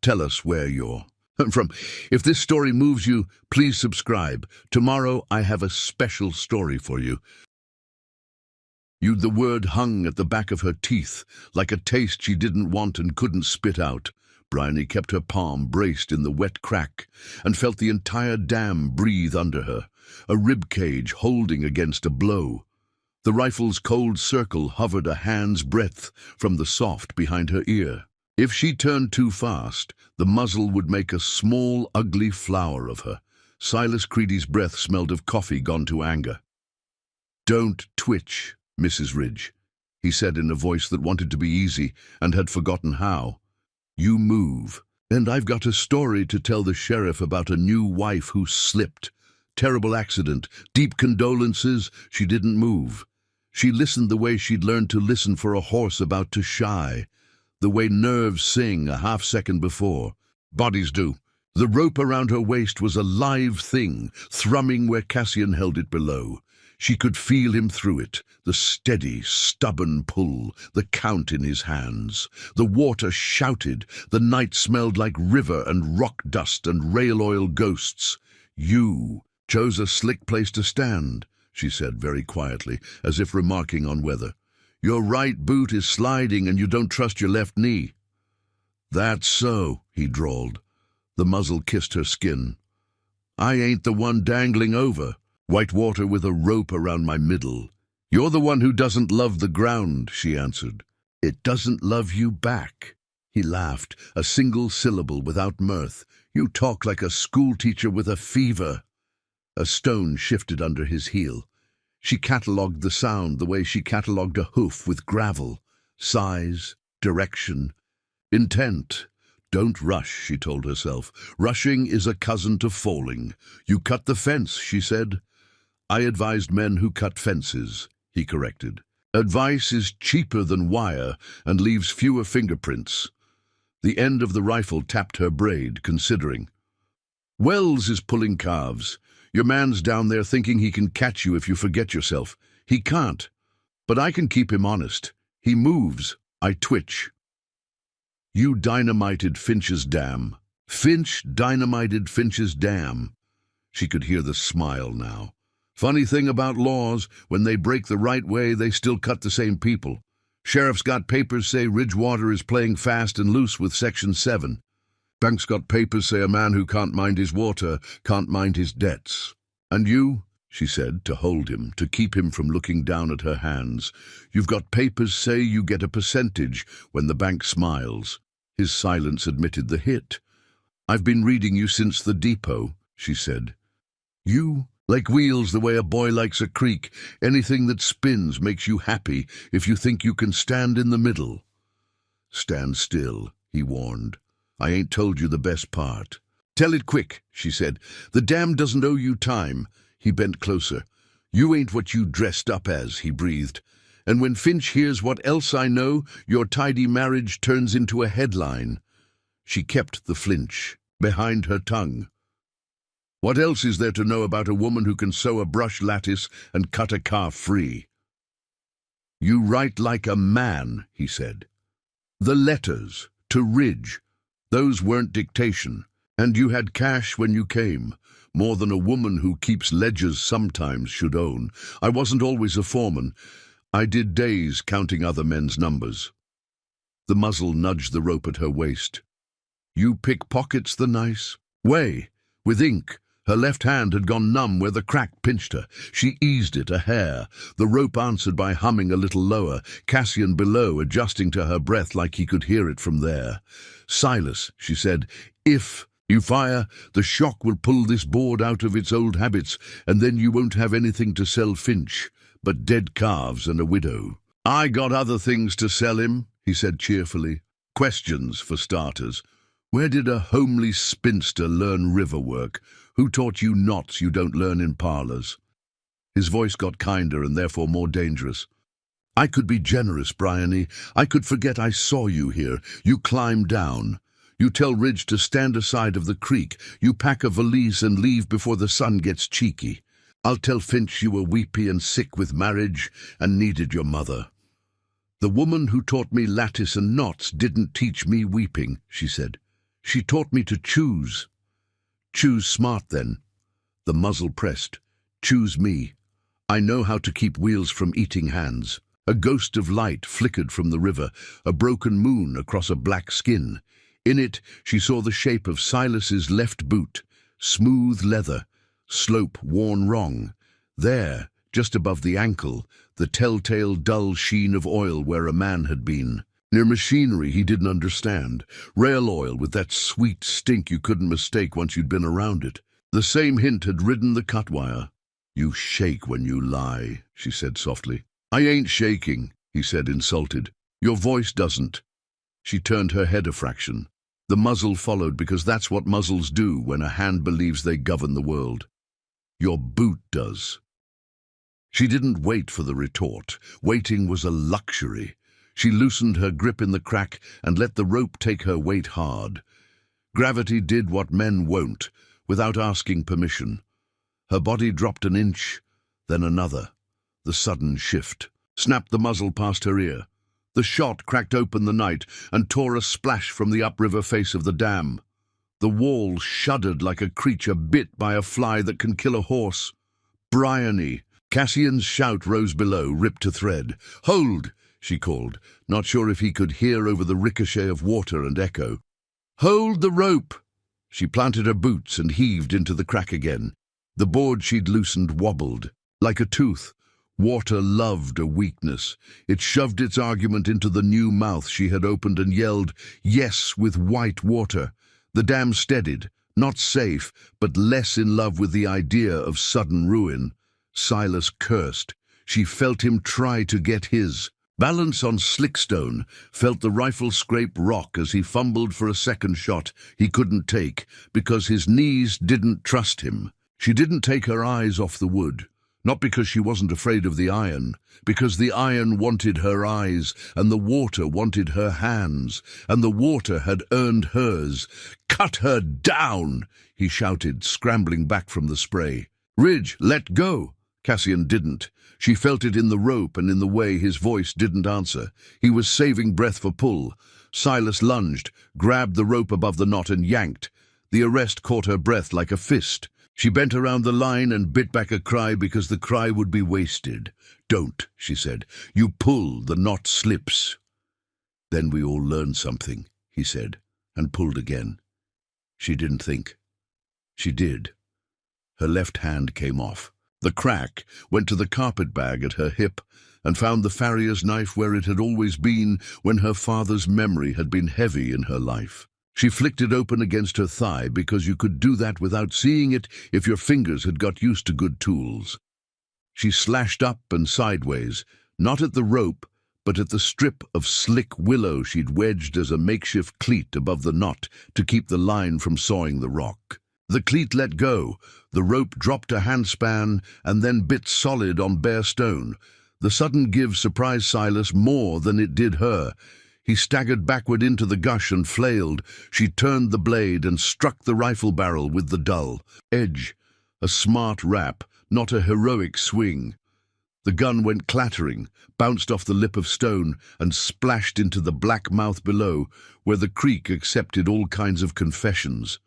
Speaker 1: tell us where you're from. If this story moves you, please subscribe. Tomorrow I have a special story for you." The word hung at the back of her teeth, like a taste she didn't want and couldn't spit out. Bryony kept her palm braced in the wet crack and felt the entire dam breathe under her, a rib cage holding against a blow. The rifle's cold circle hovered a hand's breadth from the soft behind her ear. If she turned too fast, the muzzle would make a small, ugly flower of her. Silas Creedy's breath smelled of coffee gone to anger. "Don't twitch, Mrs. Ridge," he said in a voice that wanted to be easy and had forgotten how. "You move, and I've got a story to tell the sheriff about a new wife who slipped. Terrible accident, deep condolences, she didn't move. She listened the way she'd learned to listen for a horse about to shy, the way nerves sing a half-second before. Bodies do. The rope around her waist was a live thing, thrumming where Cassian held it below. She could feel him through it, the steady, stubborn pull, the count in his hands. The water shouted, the night smelled like river and rock dust and rail oil ghosts. "You chose a slick place to stand," she said very quietly, as if remarking on weather. "Your right boot is sliding and you don't trust your left knee." "That's so," he drawled. The muzzle kissed her skin. "I ain't the one dangling over. White water with a rope around my middle. You're the one who doesn't love the ground," she answered. "It doesn't love you back." He laughed, a single syllable without mirth. "You talk like a schoolteacher with a fever." A stone shifted under his heel. She catalogued the sound the way she catalogued a hoof with gravel. Size, direction, intent. "Don't rush," she told herself. "Rushing is a cousin to falling. You cut the fence," she said. "I advised men who cut fences," he corrected. "Advice is cheaper than wire and leaves fewer fingerprints." The end of the rifle tapped her braid, considering. "Wells is pulling calves. Your man's down there thinking he can catch you if you forget yourself. He can't. But I can keep him honest. He moves. I twitch." "You dynamited Finch's dam." "Finch dynamited Finch's dam." She could hear the smile now. "Funny thing about laws, when they break the right way, they still cut the same people. Sheriff's got papers say Ridgewater is playing fast and loose with Section 7. Bank's got papers say a man who can't mind his water can't mind his debts. And you," she said, to hold him, to keep him from looking down at her hands, "you've got papers say you get a percentage when the bank smiles." His silence admitted the hit. "I've been reading you since the depot," she said. "You like wheels the way a boy likes a creek. Anything that spins makes you happy if you think you can stand in the middle." "Stand still," he warned. "I ain't told you the best part." "Tell it quick," she said. "The dam doesn't owe you time." He bent closer. "You ain't what you dressed up as," he breathed. "And when Finch hears what else I know, your tidy marriage turns into a headline." She kept the flinch behind her tongue. "What else is there to know about a woman who can sew a brush lattice and cut a calf free?" "You write like a man," he said. "The letters to Ridge, those weren't dictation. And you had cash when you came, more than a woman who keeps ledgers sometimes should own. I wasn't always a foreman. I did days counting other men's numbers." The muzzle nudged the rope at her waist. "You pick pockets the nice way, with ink." Her left hand had gone numb where the crack pinched her. She eased it a hair. The rope answered by humming a little lower, Cassian below adjusting to her breath like he could hear it from there. "Silas," she said, "if you fire, the shock will pull this board out of its old habits, and then you won't have anything to sell Finch but dead calves and a widow." "I got other things to sell him," he said cheerfully. "Questions, for starters. Where did a homely spinster learn river work? Who taught you knots you don't learn in parlors?" His voice got kinder and therefore more dangerous. "I could be generous, Bryony. I could forget I saw you here. You climb down. You tell Ridge to stand aside of the creek. You pack a valise and leave before the sun gets cheeky. I'll tell Finch you were weepy and sick with marriage and needed your mother." "The woman who taught me lattice and knots didn't teach me weeping," she said. "She taught me to choose." "Choose smart, then." The muzzle pressed. "Choose me. I know how to keep wheels from eating hands." A ghost of light flickered from the river, a broken moon across a black skin. In it, she saw the shape of Silas's left boot, smooth leather, slope worn wrong. There, just above the ankle, the telltale dull sheen of oil where a man had been. Near machinery he didn't understand. Rail oil with that sweet stink you couldn't mistake once you'd been around it. The same hint had ridden the cutwire. "You shake when you lie," she said softly. "I ain't shaking," he said, insulted. "Your voice doesn't." She turned her head a fraction. The muzzle followed, because that's what muzzles do when a hand believes they govern the world. "Your boot does." She didn't wait for the retort. Waiting was a luxury. She loosened her grip in the crack and let the rope take her weight hard. Gravity did what men won't, without asking permission. Her body dropped an inch, then another. The sudden shift snapped the muzzle past her ear. The shot cracked open the night and tore a splash from the upriver face of the dam. The wall shuddered like a creature bit by a fly that can kill a horse. "Bryony!" Cassian's shout rose below, ripped to thread. "Hold!" she called, not sure if he could hear over the ricochet of water and echo. "Hold the rope!" She planted her boots and heaved into the crack again. The board she'd loosened wobbled. Like a tooth, water loved a weakness. It shoved its argument into the new mouth she had opened and yelled, "Yes," with white water. The dam steadied, not safe, but less in love with the idea of sudden ruin. Silas cursed. She felt him try to get his. Balance on slickstone, felt the rifle scrape rock as he fumbled for a second shot he couldn't take because his knees didn't trust him. She didn't take her eyes off the wood, not because she wasn't afraid of the iron, because the iron wanted her eyes, and the water wanted her hands, and the water had earned hers. "Cut her down!" he shouted, scrambling back from the spray. "Ridge, let go!" Cassian didn't. She felt it in the rope and in the way his voice didn't answer. He was saving breath for pull. Silas lunged, grabbed the rope above the knot and yanked. The arrest caught her breath like a fist. She bent around the line and bit back a cry because the cry would be wasted. "Don't," she said. "You pull, the knot slips." "Then we all learn something," he said, and pulled again. She didn't think. She did. Her left hand came off. The crack went to the carpet bag at her hip and found the farrier's knife where it had always been when her father's memory had been heavy in her life. She flicked it open against her thigh because you could do that without seeing it if your fingers had got used to good tools. She slashed up and sideways, not at the rope, but at the strip of slick willow she'd wedged as a makeshift cleat above the knot to keep the line from sawing the rock. The cleat let go, the rope dropped a handspan and then bit solid on bare stone. The sudden give surprised Silas more than it did her. He staggered backward into the gush and flailed. She turned the blade and struck the rifle barrel with the dull edge. A smart rap, not a heroic swing. The gun went clattering, bounced off the lip of stone, and splashed into the black mouth below, where the creek accepted all kinds of confessions.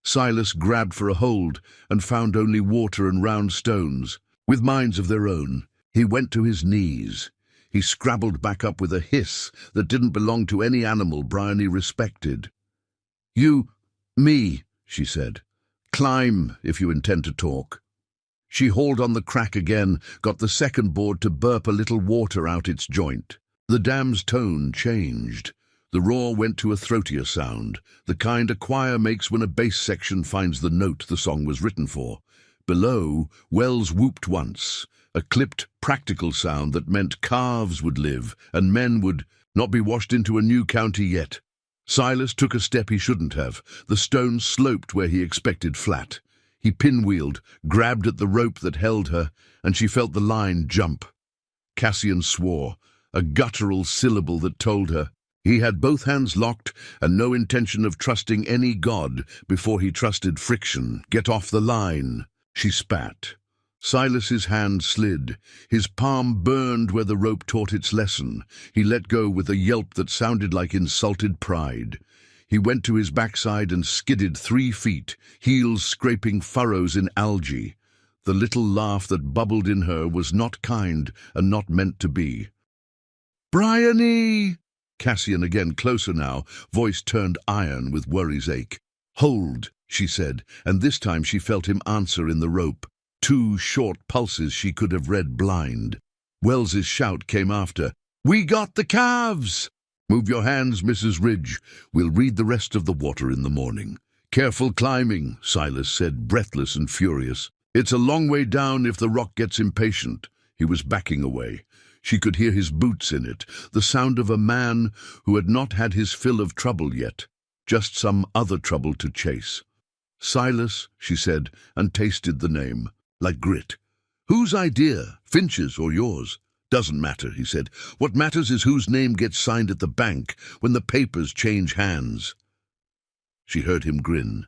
Speaker 1: Silas grabbed for a hold and found only water and round stones. With minds of their own, he went to his knees. He scrabbled back up with a hiss that didn't belong to any animal Bryony respected. Me," she said. "Climb, if you intend to talk." She hauled on the crack again, got the second board to burp a little water out its joint. The dam's tone changed. The roar went to a throatier sound, the kind a choir makes when a bass section finds the note the song was written for. Below, Wells whooped once, a clipped, practical sound that meant calves would live and men would not be washed into a new county yet. Silas took a step he shouldn't have. The stone sloped where he expected flat. He pinwheeled, grabbed at the rope that held her, and she felt the line jump. Cassian swore, a guttural syllable that told her he had both hands locked and no intention of trusting any god before he trusted friction. "Get off the line," she spat. Silas's hand slid. His palm burned where the rope taught its lesson. He let go with a yelp that sounded like insulted pride. He went to his backside and skidded 3 feet, heels scraping furrows in algae. The little laugh that bubbled in her was not kind and not meant to be. "Bryony!" Cassian again, closer now, voice turned iron with worry's ache. "Hold," she said, and this time she felt him answer in the rope. 2 short pulses she could have read blind. Wells's shout came after. "We got the calves!" "Move your hands, Mrs. Ridge. We'll read the rest of the water in the morning." "Careful climbing," Silas said, breathless and furious. "It's a long way down if the rock gets impatient." He was backing away. She could hear his boots in it, the sound of a man who had not had his fill of trouble yet, just some other trouble to chase. "Silas," she said, and tasted the name, like grit. "Whose idea, Finch's or yours?" "Doesn't matter," he said. "What matters is whose name gets signed at the bank when the papers change hands." She heard him grin.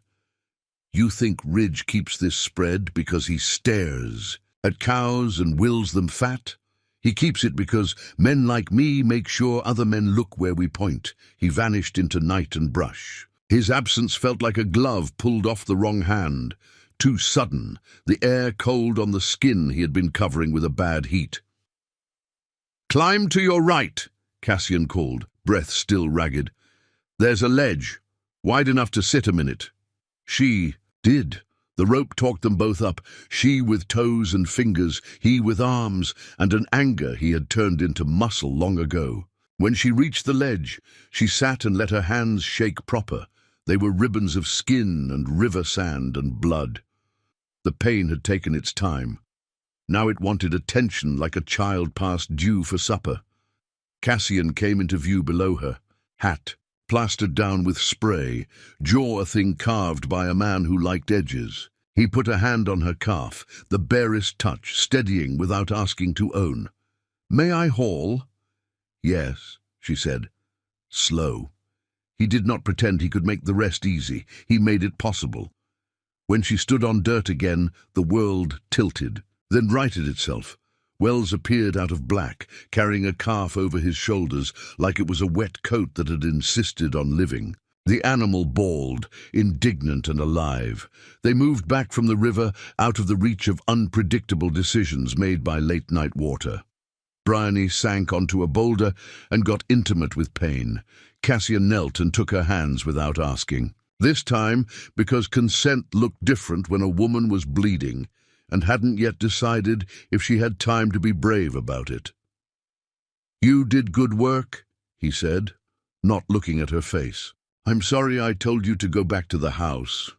Speaker 1: "You think Ridge keeps this spread because he stares at cows and wills them fat? He keeps it because men like me make sure other men look where we point." He vanished into night and brush. His absence felt like a glove pulled off the wrong hand. Too sudden, the air cold on the skin he had been covering with a bad heat. "Climb to your right," Cassian called, breath still ragged. "There's a ledge, wide enough to sit a minute." She did. The rope talked them both up, she with toes and fingers, he with arms, and an anger he had turned into muscle long ago. When she reached the ledge, she sat and let her hands shake proper. They were ribbons of skin and river sand and blood. The pain had taken its time. Now it wanted attention like a child past due for supper. Cassian came into view below her, hat plastered down with spray, jaw a thing carved by a man who liked edges. He put a hand on her calf, the barest touch, steadying without asking to own. "May I haul?" "Yes," she said, slow. He did not pretend he could make the rest easy. He made it possible. When she stood on dirt again, the world tilted, then righted itself. Wells appeared out of black, carrying a calf over his shoulders like it was a wet coat that had insisted on living. The animal bawled, indignant and alive. They moved back from the river, out of the reach of unpredictable decisions made by late-night water. Bryony sank onto a boulder and got intimate with pain. Cassian knelt and took her hands without asking. This time because consent looked different when a woman was bleeding and hadn't yet decided if she had time to be brave about it. "You did good work," he said, not looking at her face. "I'm sorry I told you to go back to the house."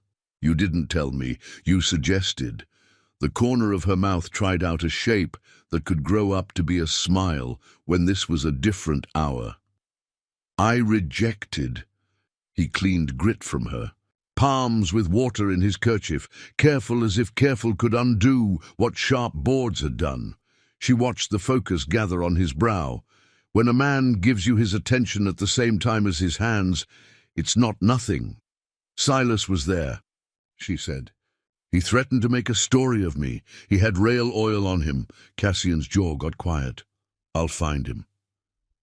Speaker 1: "You didn't tell me. You suggested." The corner of her mouth tried out a shape that could grow up to be a smile when this was a different hour. "I rejected." He cleaned grit from her. Palms with water in his kerchief, careful as if careful could undo what sharp boards had done. She watched the focus gather on his brow. When a man gives you his attention at the same time as his hands, it's not nothing. "Silas was there," she said. "He threatened to make a story of me. He had rail oil on him." Cassian's jaw got quiet. "I'll find him."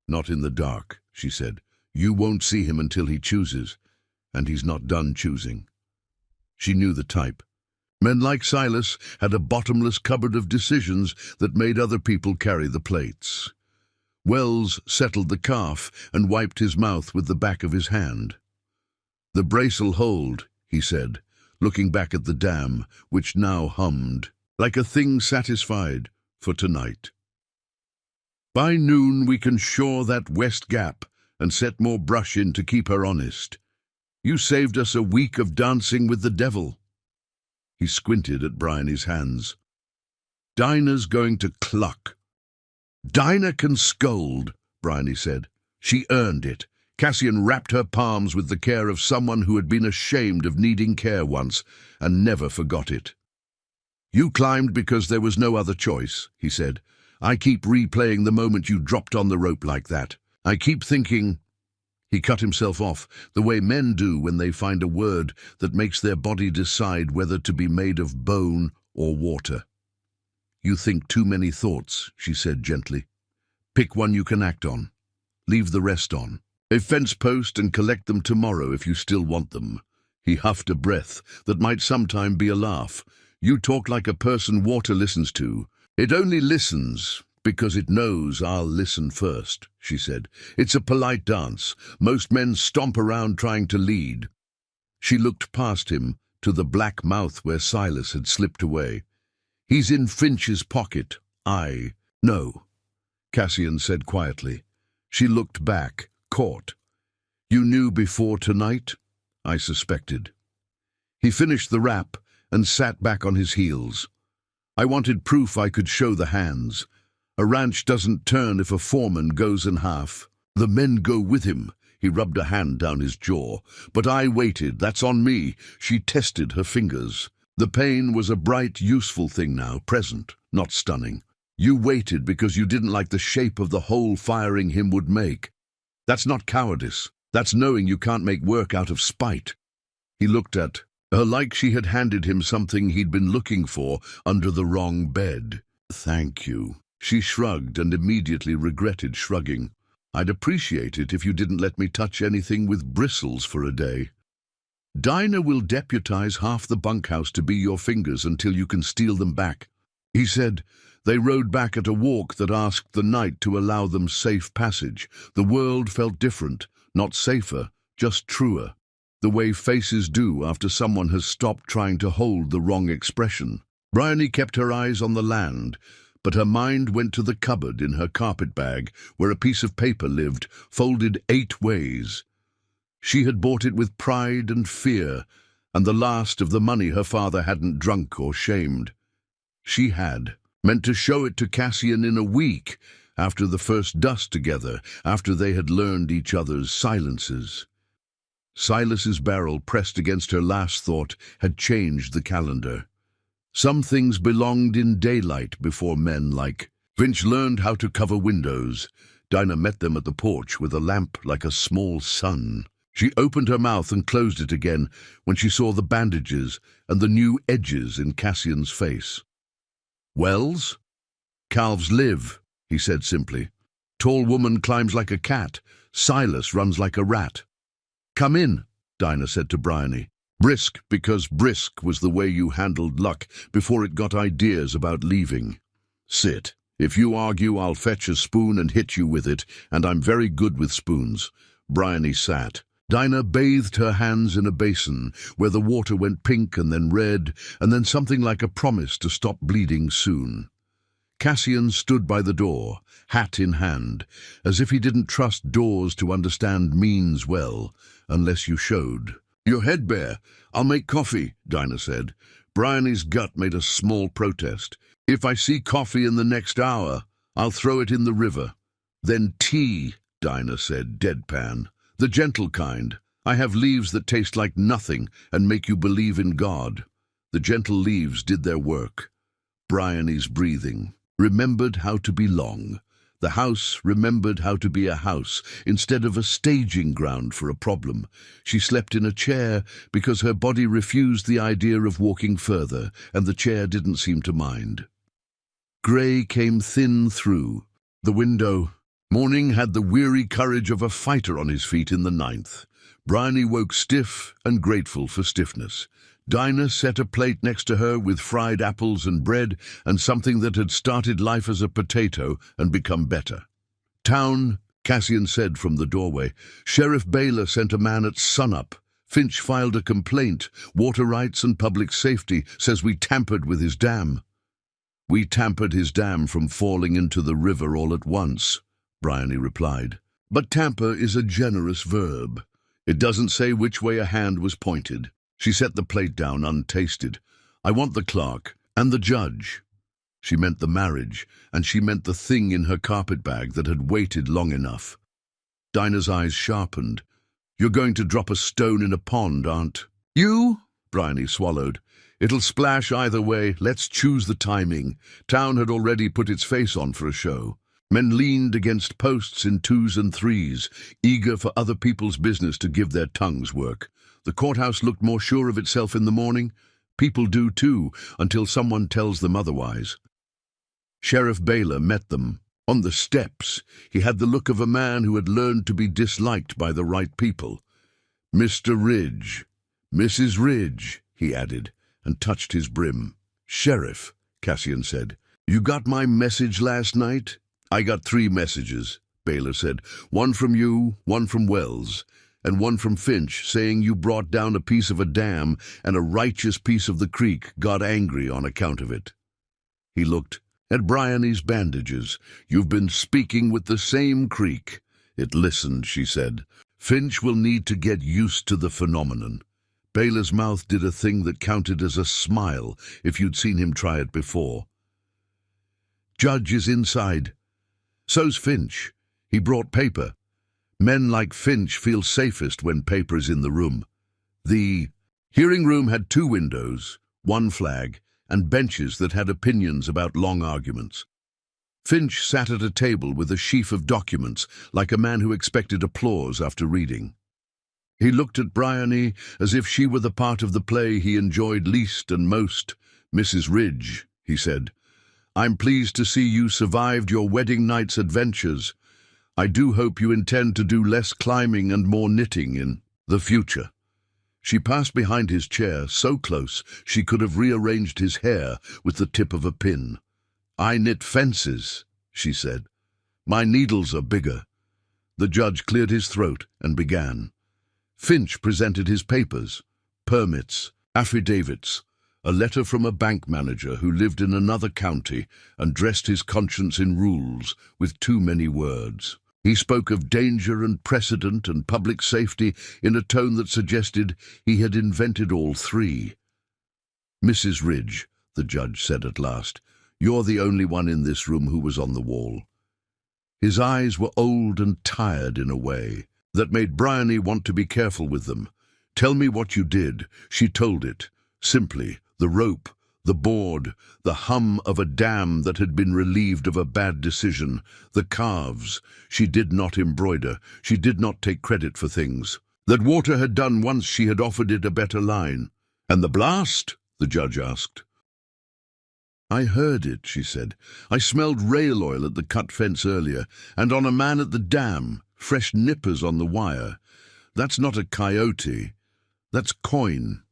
Speaker 1: "Not in the dark," she said. "You won't see him until he chooses. And he's not done choosing." She knew the type. Men like Silas had a bottomless cupboard of decisions that made other people carry the plates. Wells settled the calf and wiped his mouth with the back of his hand. "The brace'll hold," he said, looking back at the dam, which now hummed, like a thing satisfied for tonight. "By noon we can shore that west gap and set more brush in to keep her honest. You saved us a week of dancing with the devil." He squinted at Bryony's hands. "Dinah's going to cluck." "Dinah can scold," Bryony said. "She earned it." Cassian wrapped her palms with the care of someone who had been ashamed of needing care once and never forgot it. "You climbed because there was no other choice," he said. "I keep replaying the moment you dropped on the rope like that. I keep thinking—" He cut himself off, the way men do when they find a word that makes their body decide whether to be made of bone or water. "You think too many thoughts," she said gently. "Pick one you can act on. Leave the rest on. A fence post and collect them tomorrow if you still want them." He huffed a breath that might sometime be a laugh. "You talk like a person water listens to." "It only listens Because it knows I'll listen first, she said. It's a polite dance. Most men stomp around trying to lead. She looked past him to the black mouth where Silas had slipped away. He's in Finch's pocket. I know, Cassian said quietly. She looked back, caught. You knew before tonight? I suspected. He finished the rap and sat back on his heels. I wanted proof I could show the hands. A ranch doesn't turn if a foreman goes in half. The men go with him. He rubbed a hand down his jaw. But I waited. That's on me. She tested her fingers. The pain was a bright, useful thing now, present, not stunning. You waited because you didn't like the shape of the hole firing him would make. That's not cowardice. That's knowing you can't make work out of spite. He looked at her like she had handed him something he'd been looking for under the wrong bed. Thank you. She shrugged and immediately regretted shrugging. I'd appreciate it if you didn't let me touch anything with bristles for a day. Dinah will deputize half the bunkhouse to be your fingers until you can steal them back. He said. They rode back at a walk that asked the night to allow them safe passage. The world felt different, not safer, just truer. The way faces do after someone has stopped trying to hold the wrong expression. Bryony kept her eyes on the land, but her mind went to the cupboard in her carpet bag where a piece of paper lived, folded 8 ways. She had bought it with pride and fear, and the last of the money her father hadn't drunk or shamed. She had meant to show it to Cassian in a week, after the first dust together, after they had learned each other's silences. Silas's barrel pressed against her last thought had changed the calendar. Some things belonged in daylight before men like Finch learned how to cover windows. Dinah met them at the porch with a lamp like a small sun. She opened her mouth and closed it again when she saw the bandages and the new edges in Cassian's face. Wells? Calves live, he said simply. Tall woman climbs like a cat. Silas runs like a rat. Come in, Dinah said to Bryony. Brisk, because brisk was the way you handled luck before it got ideas about leaving. Sit. If you argue, I'll fetch a spoon and hit you with it, and I'm very good with spoons. Bryony sat. Dinah bathed her hands in a basin where the water went pink and then red, and then something like a promise to stop bleeding soon. Cassian stood by the door, hat in hand, as if he didn't trust doors to understand means well, unless you showed. Your head bare. I'll make coffee, Dinah said. Bryony's gut made a small protest. If I see coffee in the next hour, I'll throw it in the river. Then tea, Dinah said, deadpan. The gentle kind. I have leaves that taste like nothing and make you believe in God. The gentle leaves did their work. Bryony's breathing remembered how to belong. The house remembered how to be a house instead of a staging ground for a problem. She slept in a chair because her body refused the idea of walking further, and the chair didn't seem to mind. Grey came thin through the window. Morning had the weary courage of a fighter on his feet in the 9th. Bryony woke stiff and grateful for stiffness. Dinah set a plate next to her with fried apples and bread and something that had started life as a potato and become better. Town, Cassian said from the doorway. Sheriff Baylor sent a man at sunup. Finch filed a complaint. Water rights and public safety says we tampered with his dam. We tampered his dam from falling into the river all at once, Bryony replied. But tamper is a generous verb. It doesn't say which way a hand was pointed. She set the plate down untasted. I want the clerk and the judge. She meant the marriage, and she meant the thing in her carpet bag that had waited long enough. Dinah's eyes sharpened. You're going to drop a stone in a pond, aren't you? Bryony swallowed. It'll splash either way. Let's choose the timing. Town had already put its face on for a show. Men leaned against posts in 2s and 3s, eager for other people's business to give their tongues work. The courthouse looked more sure of itself in the morning. People do too, until someone tells them otherwise. Sheriff Baylor met them. On the steps, he had the look of a man who had learned to be disliked by the right people. Mr. Ridge, Mrs. Ridge, he added, and touched his brim. Sheriff, Cassian said. "You got my message last night?" "I got 3 messages," Baylor said. "One from you, one from Wells, and one from Finch, saying you brought down a piece of a dam and a righteous piece of the creek got angry on account of it." He looked at Bryony's bandages. "You've been speaking with the same creek." "It listened," she said. "Finch will need to get used to the phenomenon." Baylor's mouth did a thing that counted as a smile if you'd seen him try it before. "Judge is inside." "So's Finch. He brought paper." Men like Finch feel safest when paper is in the room. The hearing room had 2 windows, 1 flag, and benches that had opinions about long arguments. Finch sat at a table with a sheaf of documents, like a man who expected applause after reading. He looked at Bryony as if she were the part of the play he enjoyed least and most. "Mrs. Ridge," he said, "I'm pleased to see you survived your wedding night's adventures. I do hope you intend to do less climbing and more knitting in the future." She passed behind his chair, so close she could have rearranged his hair with the tip of a pin. "I knit fences," she said. "My needles are bigger." The judge cleared his throat and began. Finch presented his papers, permits, affidavits, a letter from a bank manager who lived in another county and dressed his conscience in rules with too many words. He spoke of danger and precedent and public safety in a tone that suggested he had invented all 3. "Mrs. Ridge," the judge said at last, "you're the only one in this room who was on the wall." His eyes were old and tired in a way that made Bryony want to be careful with them. "Tell me what you did." She told it, simply. The rope, the board, the hum of a dam that had been relieved of a bad decision, the calves. She did not embroider. She did not take credit for things that water had done once she had offered it a better line. "And the blast?" the judge asked. "I heard it," she said. "I smelled rail oil at the cut fence earlier, and on a man at the dam, fresh nippers on the wire. That's not a coyote. That's coin."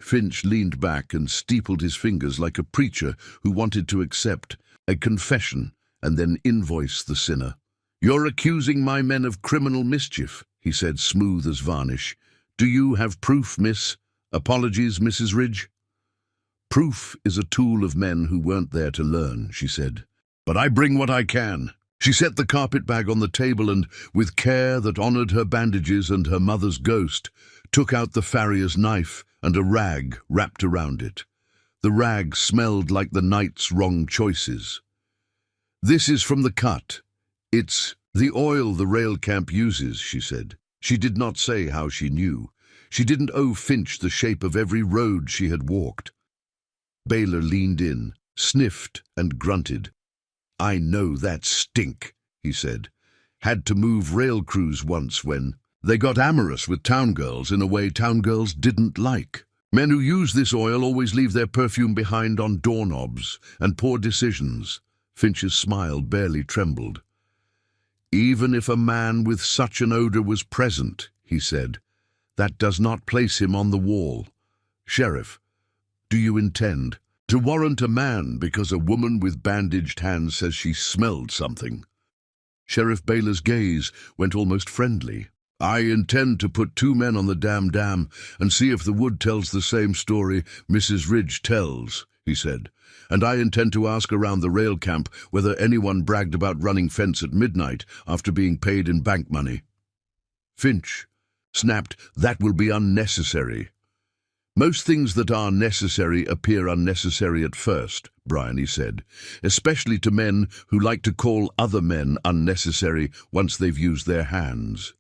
Speaker 1: Finch leaned back and steepled his fingers like a preacher who wanted to accept a confession and then invoice the sinner. "You're accusing my men of criminal mischief," he said, smooth as varnish. "Do you have proof, miss?" "Apologies, Mrs. Ridge." "Proof is a tool of men who weren't there to learn," she said. "But I bring what I can." She set the carpet bag on the table and, with care that honored her bandages and her mother's ghost, took out the farrier's knife and a rag wrapped around it. The rag smelled like the night's wrong choices. "This is from the cut. It's the oil the rail camp uses," she said. She did not say how she knew. She didn't owe Finch the shape of every road she had walked. Baylor leaned in, sniffed and grunted. "I know that stink," he said. "Had to move rail crews once when they got amorous with town girls in a way town girls didn't like. Men who use this oil always leave their perfume behind on doorknobs and poor decisions." Finch's smile barely trembled. "Even if a man with such an odor was present," he said, "that does not place him on the wall. Sheriff, do you intend to warrant a man because a woman with bandaged hands says she smelled something?" Sheriff Baylor's gaze went almost friendly. "I intend to put 2 men on the dam and see if the wood tells the same story Mrs. Ridge tells," he said. "And I intend to ask around the rail camp whether anyone bragged about running fence at midnight after being paid in bank money." Finch snapped, "That will be unnecessary." "Most things that are necessary appear unnecessary at first," Bryony said, "especially to men who like to call other men unnecessary once they've used their hands."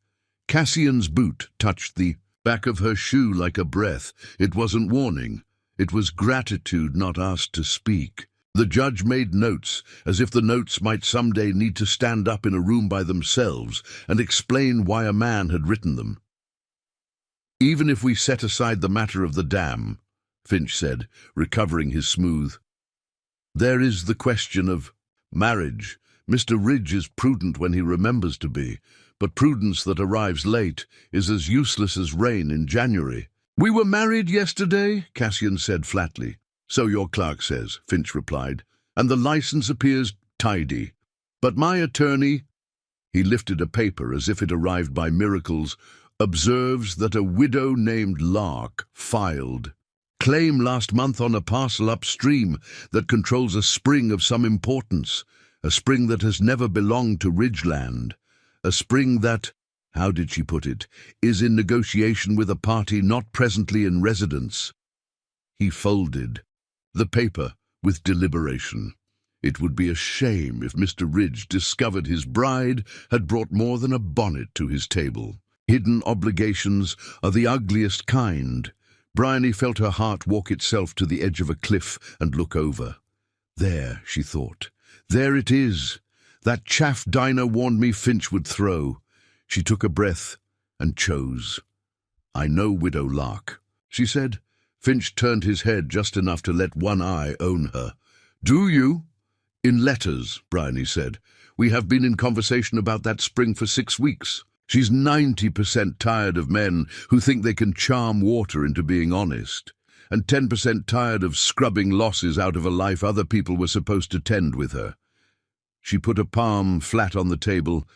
Speaker 1: Cassian's boot touched the back of her shoe like a breath. It wasn't warning. It was gratitude not asked to speak. The judge made notes, as if the notes might someday need to stand up in a room by themselves and explain why a man had written them. "Even if we set aside the matter of the dam," Finch said, recovering his smooth, "there is the question of marriage. Mr. Ridge is prudent when he remembers to be, but prudence that arrives late is as useless as rain in January." "We were married yesterday," Cassian said flatly. "So your clerk says," Finch replied. and the license appears tidy. But my attorney," he lifted a paper as if it arrived by miracles, "observes that a widow named Lark filed claim last month on a parcel upstream that controls a spring of some importance, a spring that has never belonged to Ridgeland, a spring that, how did she put it, is in negotiation with a party not presently in residence." He folded the paper with deliberation. It would be a shame if Mr. Ridge discovered his bride had brought more than a bonnet to his table. Hidden obligations are the ugliest kind. Bryony felt her heart walk itself to the edge of a cliff and look over. There, she thought. There it is. That chaff Dinah warned me Finch would throw. She took a breath and chose. "I know Widow Lark," she said. Finch turned his head just enough to let one eye own her. "Do you?" "In letters," Bryony said. "We have been in conversation about that spring for 6 weeks. She's 90% tired of men who think they can charm water into being honest, and 10% tired of scrubbing losses out of a life other people were supposed to tend with her." She put a palm flat on the table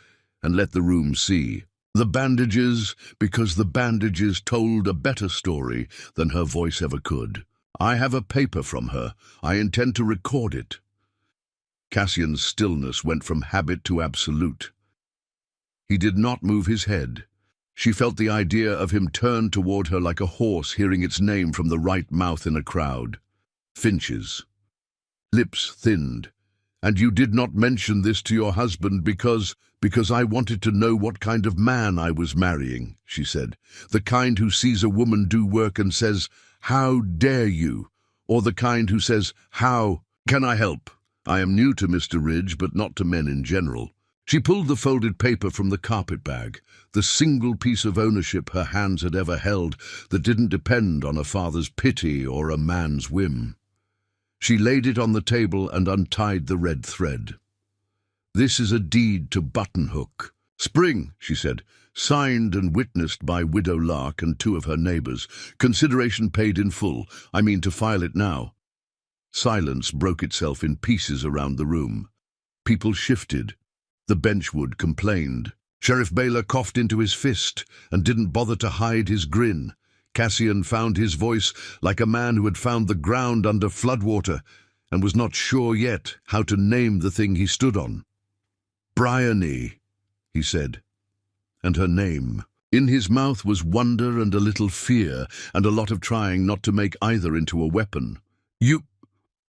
Speaker 1: and let the room see. The bandages, because the bandages told a better story than her voice ever could. "I have a paper from her. I intend to record it." Cassian's stillness went from habit to absolute. He did not move his head. She felt the idea of him turn toward her like a horse hearing its name from the right mouth in a crowd. Finch's. Lips thinned. "And you did not mention this to your husband because I wanted to know what kind of man I was marrying," she said. "The kind who sees a woman do work and says, 'How dare you?' Or the kind who says, 'How can I help?' I am new to Mr. Ridge, but not to men in general." She pulled the folded paper from the carpet bag, the single piece of ownership her hands had ever held that didn't depend on a father's pity or a man's whim. She laid it on the table and untied the red thread. "This is a deed to Buttonhook. Spring," she said, "signed and witnessed by Widow Lark and 2 of her neighbors. Consideration paid in full. I mean to file it now." Silence broke itself in pieces around the room. People shifted. The benchwood complained. Sheriff Baylor coughed into his fist and didn't bother to hide his grin. Cassian found his voice like a man who had found the ground under floodwater and was not sure yet how to name the thing he stood on. "Bryony," he said, and her name. In his mouth was wonder and a little fear and a lot of trying not to make either into a weapon. "You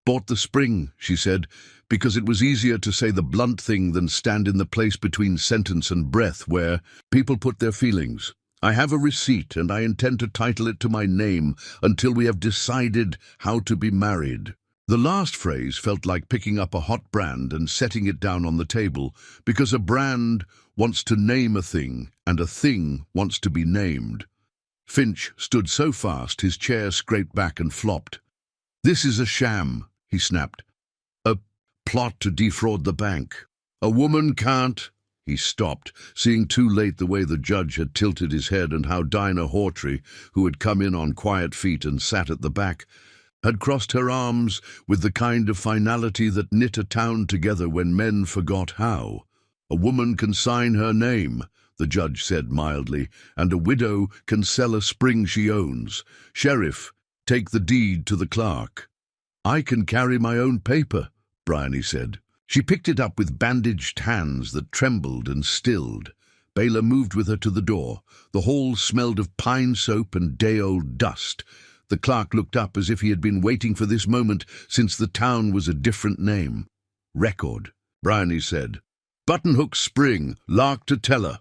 Speaker 1: bought the spring," she said, because it was easier to say the blunt thing than stand in the place between sentence and breath where people put their feelings. "I have a receipt and I intend to title it to my name until we have decided how to be married." The last phrase felt like picking up a hot brand and setting it down on the table, because a brand wants to name a thing and a thing wants to be named. Finch stood so fast his chair scraped back and flopped. "This is a sham," he snapped. "A plot to defraud the bank. A woman can't—" He stopped, seeing too late the way the judge had tilted his head and how Dinah Hawtrey, who had come in on quiet feet and sat at the back, had crossed her arms with the kind of finality that knit a town together when men forgot how. "A woman can sign her name," the judge said mildly, "and a widow can sell a spring she owns. Sheriff, take the deed to the clerk." "I can carry my own paper," Bryony said. She picked it up with bandaged hands that trembled and stilled. Baylor moved with her to the door. The hall smelled of pine soap and day-old dust. The clerk looked up as if he had been waiting for this moment since the town was a different name. "Record," Bryony said. "Buttonhook Spring, Lark to Teller."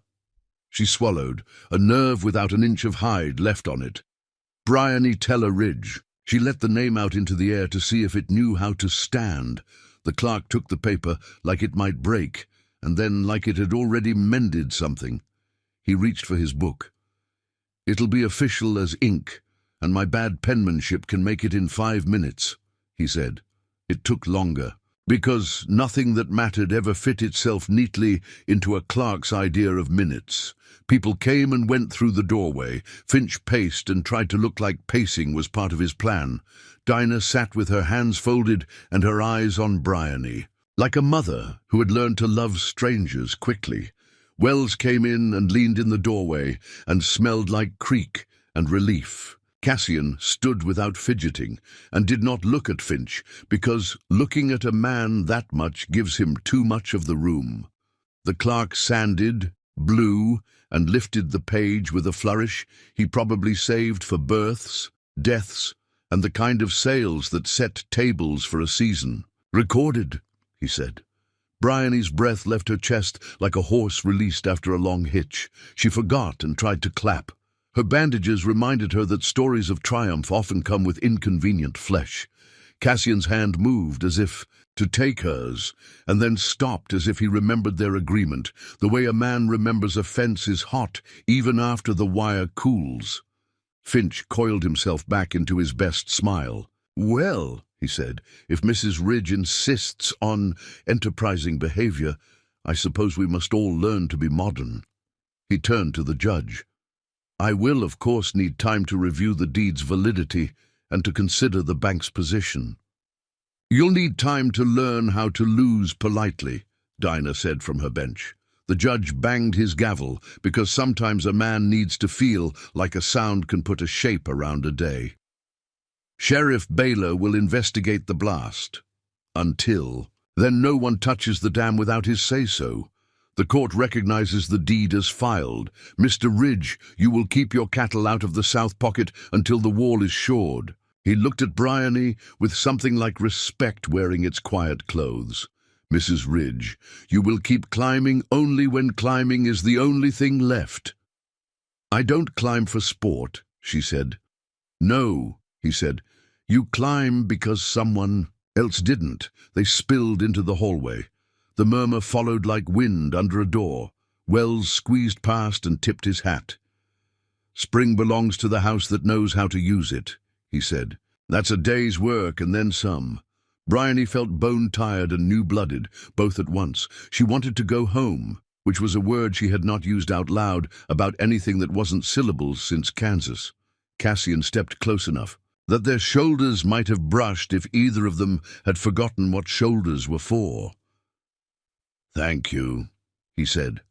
Speaker 1: She swallowed, a nerve without an inch of hide left on it. "Bryony Teller Ridge." She let the name out into the air to see if it knew how to stand. The clerk took the paper like it might break, and then like it had already mended something. He reached for his book. "It'll be official as ink, and my bad penmanship can make it in 5 minutes," he said. It took longer. because nothing that mattered ever fit itself neatly into a clerk's idea of minutes. People came and went through the doorway. Finch paced and tried to look like pacing was part of his plan. Dinah sat with her hands folded and her eyes on Bryony, like a mother who had learned to love strangers quickly. Wells came in and leaned in the doorway and smelled like creek and relief. Cassian stood without fidgeting and did not look at Finch, because looking at a man that much gives him too much of the room. The clerk sanded, blew, and lifted the page with a flourish he probably saved for births, deaths, and the kind of sales that set tables for a season. "Recorded," he said. Bryony's breath left her chest like a horse released after a long hitch. She forgot and tried to clap. Her bandages reminded her that stories of triumph often come with inconvenient flesh. Cassian's hand moved as if to take hers, and then stopped as if he remembered their agreement. The way a man remembers a fence is hot even after the wire cools. Finch coiled himself back into his best smile. "Well," he said, "if Mrs. Ridge insists on enterprising behavior, I suppose we must all learn to be modern." He turned to the judge. "I will, of course, need time to review the deed's validity and to consider the bank's position." "You'll need time to learn how to lose politely," Dinah said from her bench. The judge banged his gavel, because sometimes a man needs to feel like a sound can put a shape around a day. "Sheriff Baylor will investigate the blast. Until then, no one touches the dam without his say-so. The court recognizes the deed as filed. Mr. Ridge, you will keep your cattle out of the south pocket until the wall is shored." He looked at Bryony with something like respect wearing its quiet clothes. "Mrs. Ridge, you will keep climbing only when climbing is the only thing left." "I don't climb for sport," she said. "No," he said. "You climb because someone else didn't." They spilled into the hallway. The murmur followed like wind under a door. Wells squeezed past and tipped his hat. "Spring belongs to the house that knows how to use it," he said. "That's a day's work and then some." Bryony felt bone-tired and new-blooded, both at once. She wanted to go home, which was a word she had not used out loud about anything that wasn't syllables since Kansas. Cassian stepped close enough that their shoulders might have brushed if either of them had forgotten what shoulders were for. "Thank you," he said.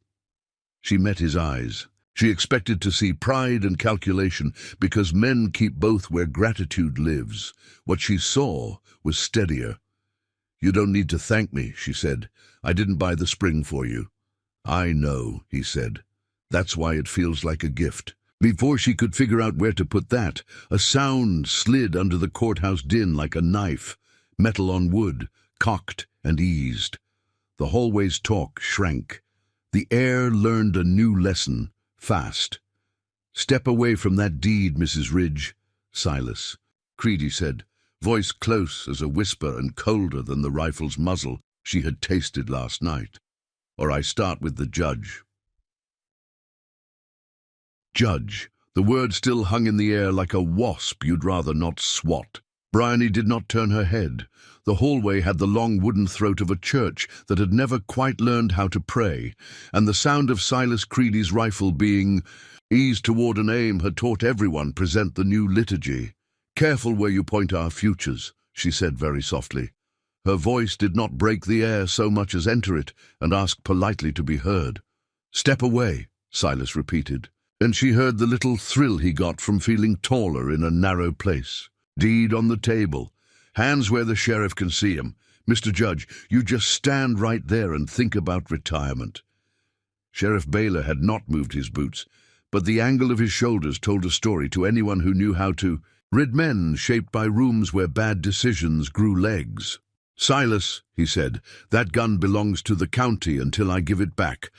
Speaker 1: She met his eyes. She expected to see pride and calculation, because men keep both where gratitude lives. What she saw was steadier. "You don't need to thank me," she said. "I didn't buy the spring for you." "I know," he said. "That's why it feels like a gift." Before she could figure out where to put that, a sound slid under the courthouse din like a knife, metal on wood, cocked and eased. The hallway's talk shrank. The air learned a new lesson, fast. "Step away from that deed, Mrs. Ridge." "Silas," Creedy said, voice close as a whisper and colder than the rifle's muzzle she had tasted last night. "Or I start with the judge." Judge. The word still hung in the air like a wasp you'd rather not swat. Bryony did not turn her head. The hallway had the long wooden throat of a church that had never quite learned how to pray, and the sound of Silas Creedy's rifle being eased toward an aim had taught everyone present the new liturgy. "Careful where you point our futures," she said very softly. Her voice did not break the air so much as enter it and ask politely to be heard. "Step away," Silas repeated, and she heard the little thrill he got from feeling taller in a narrow place. "Deed on the table. Hands where the sheriff can see him. Mr. Judge, you just stand right there and think about retirement." Sheriff Baylor had not moved his boots, but the angle of his shoulders told a story to anyone who knew how to rid men shaped by rooms where bad decisions grew legs. "Silas," he said, "that gun belongs to the county until I give it back.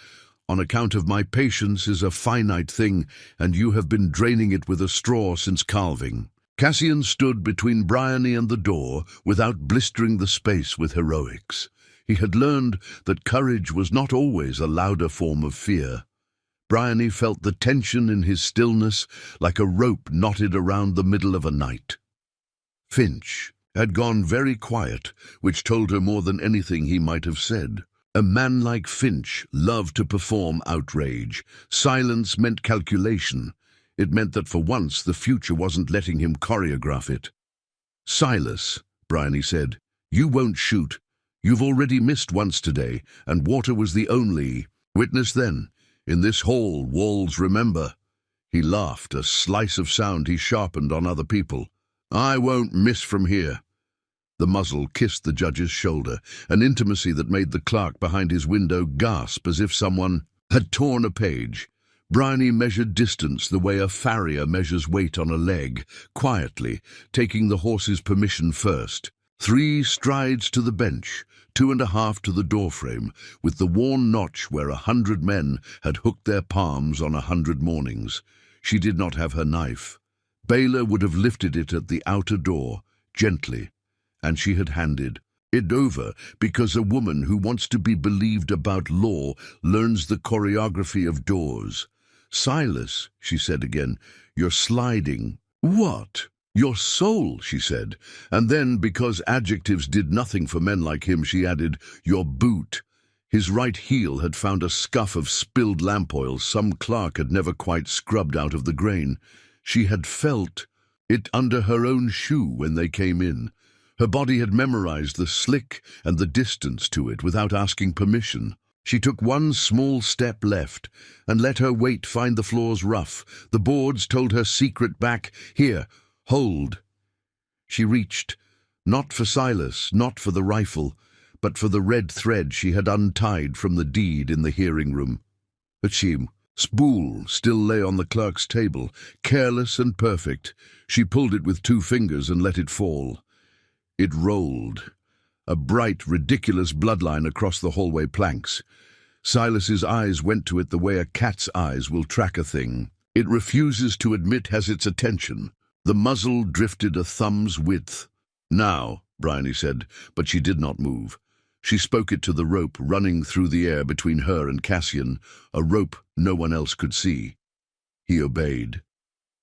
Speaker 1: On account of my patience is a finite thing, and you have been draining it with a straw since calving." Cassian stood between Bryony and the door without blistering the space with heroics. He had learned that courage was not always a louder form of fear. Bryony felt the tension in his stillness like a rope knotted around the middle of a night. "Finch," had gone very quiet, which told her more than anything he might have said. A man like Finch loved to perform outrage. Silence meant calculation. It meant that for once the future wasn't letting him choreograph it. "Silas," Bryony said, "you won't shoot. You've already missed once today, and water was the only witness then. In this hall, walls remember." He laughed, a slice of sound he sharpened on other people. "I won't miss from here." The muzzle kissed the judge's shoulder, an intimacy that made the clerk behind his window gasp as if someone had torn a page. Bryony measured distance the way a farrier measures weight on a leg, quietly, taking the horse's permission first. 3 strides to the bench, 2.5 to the doorframe, with the worn notch where 100 men had hooked their palms on 100 mornings. She did not have her knife. Baylor would have lifted it at the outer door, gently, and she had handed it over because a woman who wants to be believed about law learns the choreography of doors. "Silas," she said again, "you're sliding." "What?" "Your soul," she said, and then, because adjectives did nothing for men like him, she added, "your boot." His right heel had found a scuff of spilled lamp oil some clerk had never quite scrubbed out of the grain. She had felt it under her own shoe when they came in. Her body had memorized the slick and the distance to it without asking permission. She took one small step left and let her weight find the floors rough. The boards told her secret back, "Here, hold." She reached, not for Silas, not for the rifle, but for the red thread she had untied from the deed in the hearing room. But spool still lay on the clerk's table, careless and perfect. She pulled it with 2 fingers and let it fall. It rolled, a bright, ridiculous bloodline across the hallway planks. Silas's eyes went to it the way a cat's eyes will track a thing it refuses to admit has its attention. The muzzle drifted a thumb's width. "Now," Bryony said, but she did not move. She spoke it to the rope running through the air between her and Cassian, a rope no one else could see. He obeyed.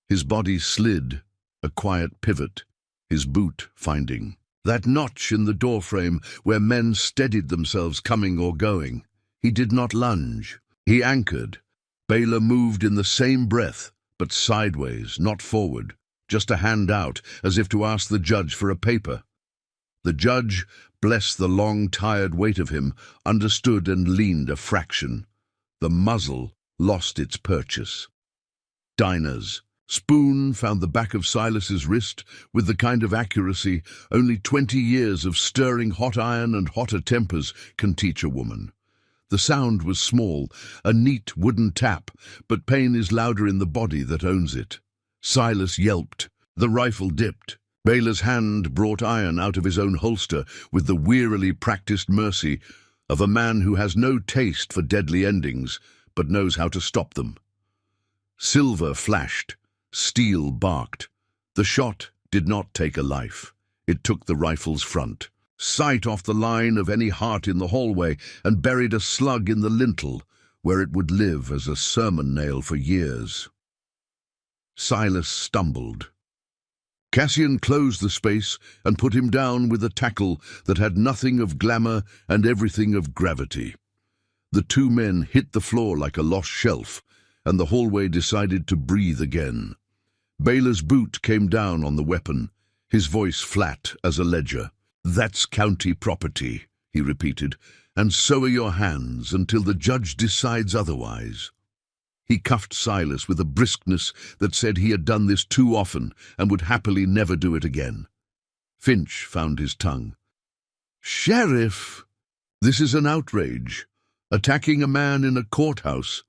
Speaker 1: His body slid, a quiet pivot, his boot finding that notch in the doorframe where men steadied themselves coming or going. He did not lunge. He anchored. Baylor moved in the same breath, but sideways, not forward, just a hand out, as if to ask the judge for a paper. The judge, bless the long, tired weight of him, understood and leaned a fraction. The muzzle lost its purchase. Diners. Spoon found the back of Silas's wrist with the kind of accuracy only 20 years of stirring hot iron and hotter tempers can teach a woman. The sound was small, a neat wooden tap, but pain is louder in the body that owns it. Silas yelped. The rifle dipped. Baylor's hand brought iron out of his own holster with the wearily practiced mercy of a man who has no taste for deadly endings, but knows how to stop them. Silver flashed. Steel barked. The shot did not take a life. It took the rifle's front, sight off the line of any heart in the hallway, and buried a slug in the lintel, where it would live as a sermon nail for years. Silas stumbled. Cassian closed the space and put him down with a tackle that had nothing of glamour and everything of gravity. The 2 men hit the floor like a lost shelf, and the hallway decided to breathe again. Baylor's boot came down on the weapon, his voice flat as a ledger. "That's county property," he repeated, "and so are your hands until the judge decides otherwise." He cuffed Silas with a briskness that said he had done this too often and would happily never do it again. Finch found his tongue. "Sheriff, this is an outrage. Attacking a man in a courthouse,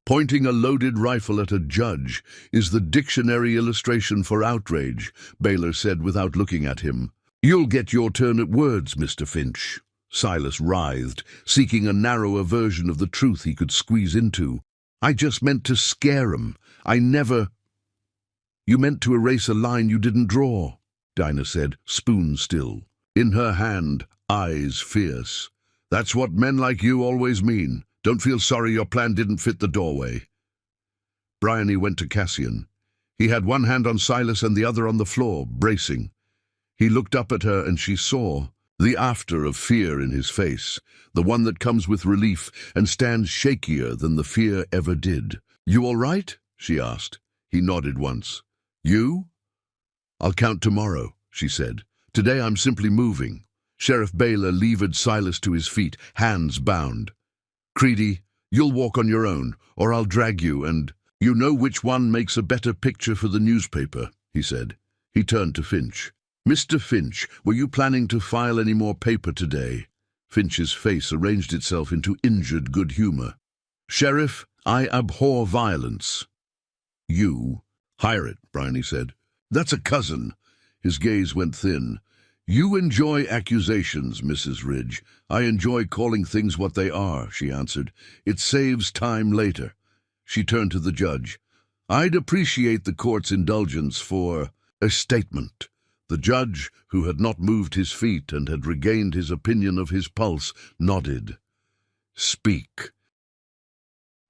Speaker 1: pointing a loaded rifle at a judge, is the dictionary illustration for outrage," Baylor said without looking at him. "You'll get your turn at words, Mr. Finch." Silas writhed, seeking a narrower version of the truth he could squeeze into. "I just meant to scare 'em. I never—" "You meant to erase a line you didn't draw," Dinah said, spoon still. In her hand, eyes fierce. "That's what men like you always mean. Don't feel sorry your plan didn't fit the doorway." Bryony went to Cassian. He had one hand on Silas and the other on the floor, bracing. He looked up at her and she saw the after of fear in his face, the one that comes with relief and stands shakier than the fear ever did. "You all right?" she asked. He nodded once. "You?" "I'll count tomorrow," she said. "Today I'm simply moving." Sheriff Baylor levered Silas to his feet, hands bound. "Creedy, you'll walk on your own, or I'll drag you, and you know which one makes a better picture for the newspaper," he said. He turned to Finch. "Mr. Finch, were you planning to file any more paper today?" Finch's face arranged itself into injured good humor. "Sheriff, I abhor violence." "You? Hire it," Bryony said. "That's a cousin." His gaze went thin. "You enjoy accusations, Mrs. Ridge. I enjoy calling things what they are," she answered. "It saves time later." She turned to the judge. "I'd appreciate the court's indulgence for a statement." The judge, who had not moved his feet and had regained his opinion of his pulse, nodded. "Speak."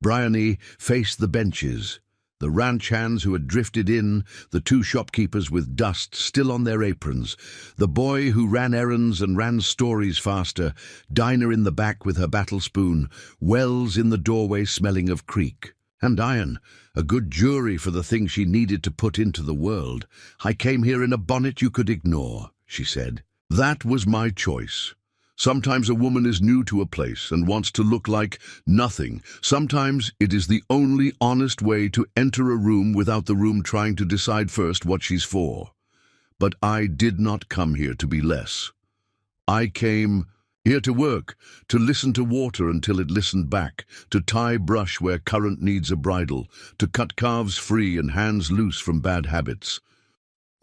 Speaker 1: Bryony faced the benches. The ranch hands who had drifted in, the two shopkeepers with dust still on their aprons, the boy who ran errands and ran stories faster, Dinah in the back with her battle spoon, Wells in the doorway smelling of creek. And iron, a good jury for the thing she needed to put into the world. "I came here in a bonnet you could ignore," she said. "That was my choice. Sometimes a woman is new to a place and wants to look like nothing. Sometimes it is the only honest way to enter a room without the room trying to decide first what she's for. But I did not come here to be less. I came here to work, to listen to water until it listened back, to tie brush where current needs a bridle, to cut calves free and hands loose from bad habits.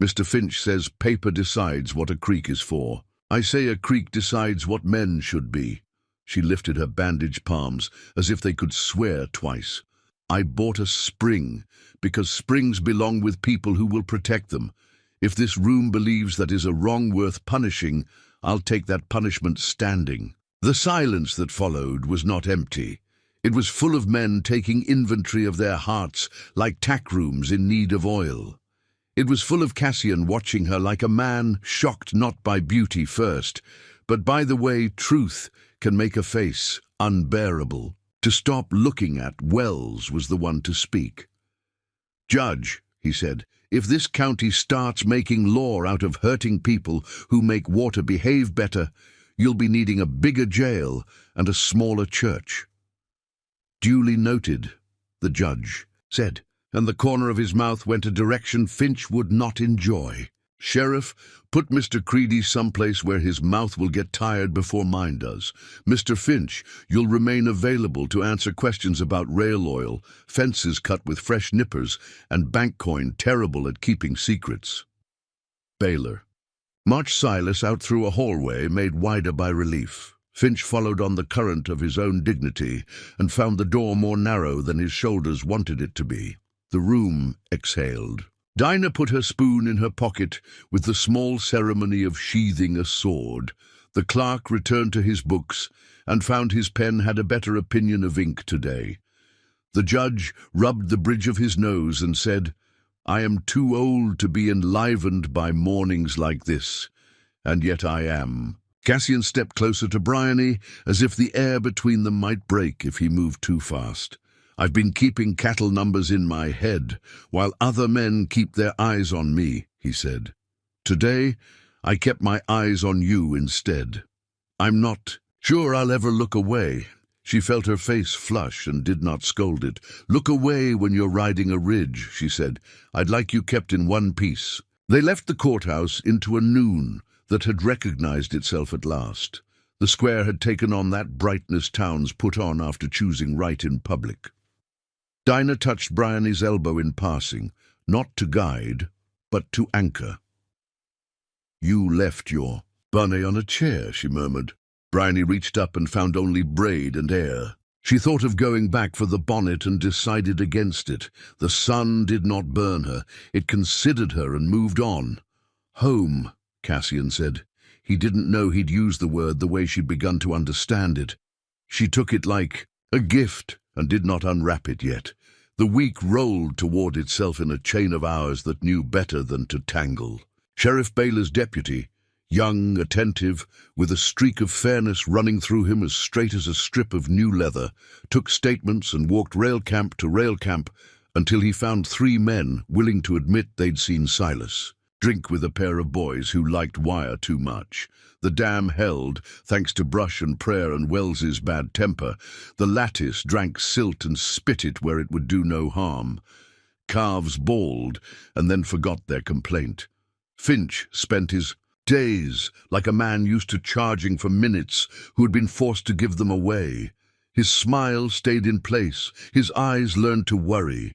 Speaker 1: Mr. Finch says paper decides what a creek is for. I say a creek decides what men should be." She lifted her bandaged palms as if they could swear twice. "I bought a spring because springs belong with people who will protect them. If this room believes that is a wrong worth punishing, I'll take that punishment standing." The silence that followed was not empty. It was full of men taking inventory of their hearts like tack rooms in need of oil. It was full of Cassian watching her like a man shocked not by beauty first, but by the way truth can make a face unbearable. To stop looking at, Wells was the one to speak. "Judge," he said, "if this county starts making law out of hurting people who make water behave better, you'll be needing a bigger jail and a smaller church." "Duly noted," the judge said, and the corner of his mouth went a direction Finch would not enjoy. "Sheriff, put Mr. Creedy someplace where his mouth will get tired before mine does. Mr. Finch, you'll remain available to answer questions about rail oil, fences cut with fresh nippers, and bank coin terrible at keeping secrets." Baylor marched Silas out through a hallway made wider by relief. Finch followed on the current of his own dignity and found the door more narrow than his shoulders wanted it to be. The room exhaled. Dinah put her spoon in her pocket with the small ceremony of sheathing a sword. The clerk returned to his books and found his pen had a better opinion of ink today. The judge rubbed the bridge of his nose and said, "I am too old to be enlivened by mornings like this, and yet I am." Cassian stepped closer to Bryony, as if the air between them might break if he moved too fast. "I've been keeping cattle numbers in my head, while other men keep their eyes on me," he said. "Today, I kept my eyes on you instead. I'm not sure I'll ever look away." She felt her face flush and did not scold it. "Look away when you're riding a ridge," she said. "I'd like you kept in one piece." They left the courthouse into a noon that had recognized itself at last. The square had taken on that brightness towns put on after choosing right in public. Dinah touched Bryony's elbow in passing, not to guide, but to anchor. "You left your bunny on a chair," she murmured. Bryony reached up and found only braid and air. She thought of going back for the bonnet and decided against it. The sun did not burn her. It considered her and moved on. "Home," Cassian said. He didn't know he'd use the word the way she'd begun to understand it. She took it like a gift and did not unwrap it yet. The week rolled toward itself in a chain of hours that knew better than to tangle. Sheriff Baylor's deputy, young, attentive, with a streak of fairness running through him as straight as a strip of new leather, took statements and walked rail camp to rail camp until he found 3 men willing to admit they'd seen Silas drink with a pair of boys who liked wire too much. The dam held, thanks to Brush and Prayer and Wells's bad temper. The lattice drank silt and spit it where it would do no harm. Calves bawled and then forgot their complaint. Finch spent his days like a man used to charging for minutes who had been forced to give them away. His smile stayed in place, his eyes learned to worry.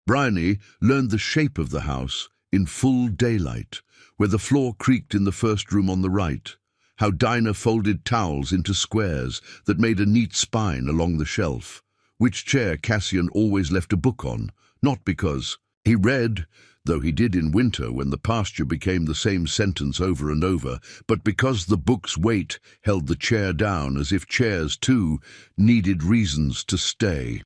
Speaker 1: Bryony learned the shape of the house in full daylight, where the floor creaked in the first room on the right, how Dinah folded towels into squares that made a neat spine along the shelf, which chair Cassian always left a book on, not because he read, though he did in winter when the pasture became the same sentence over and over, but because the book's weight held the chair down as if chairs, too, needed reasons to stay.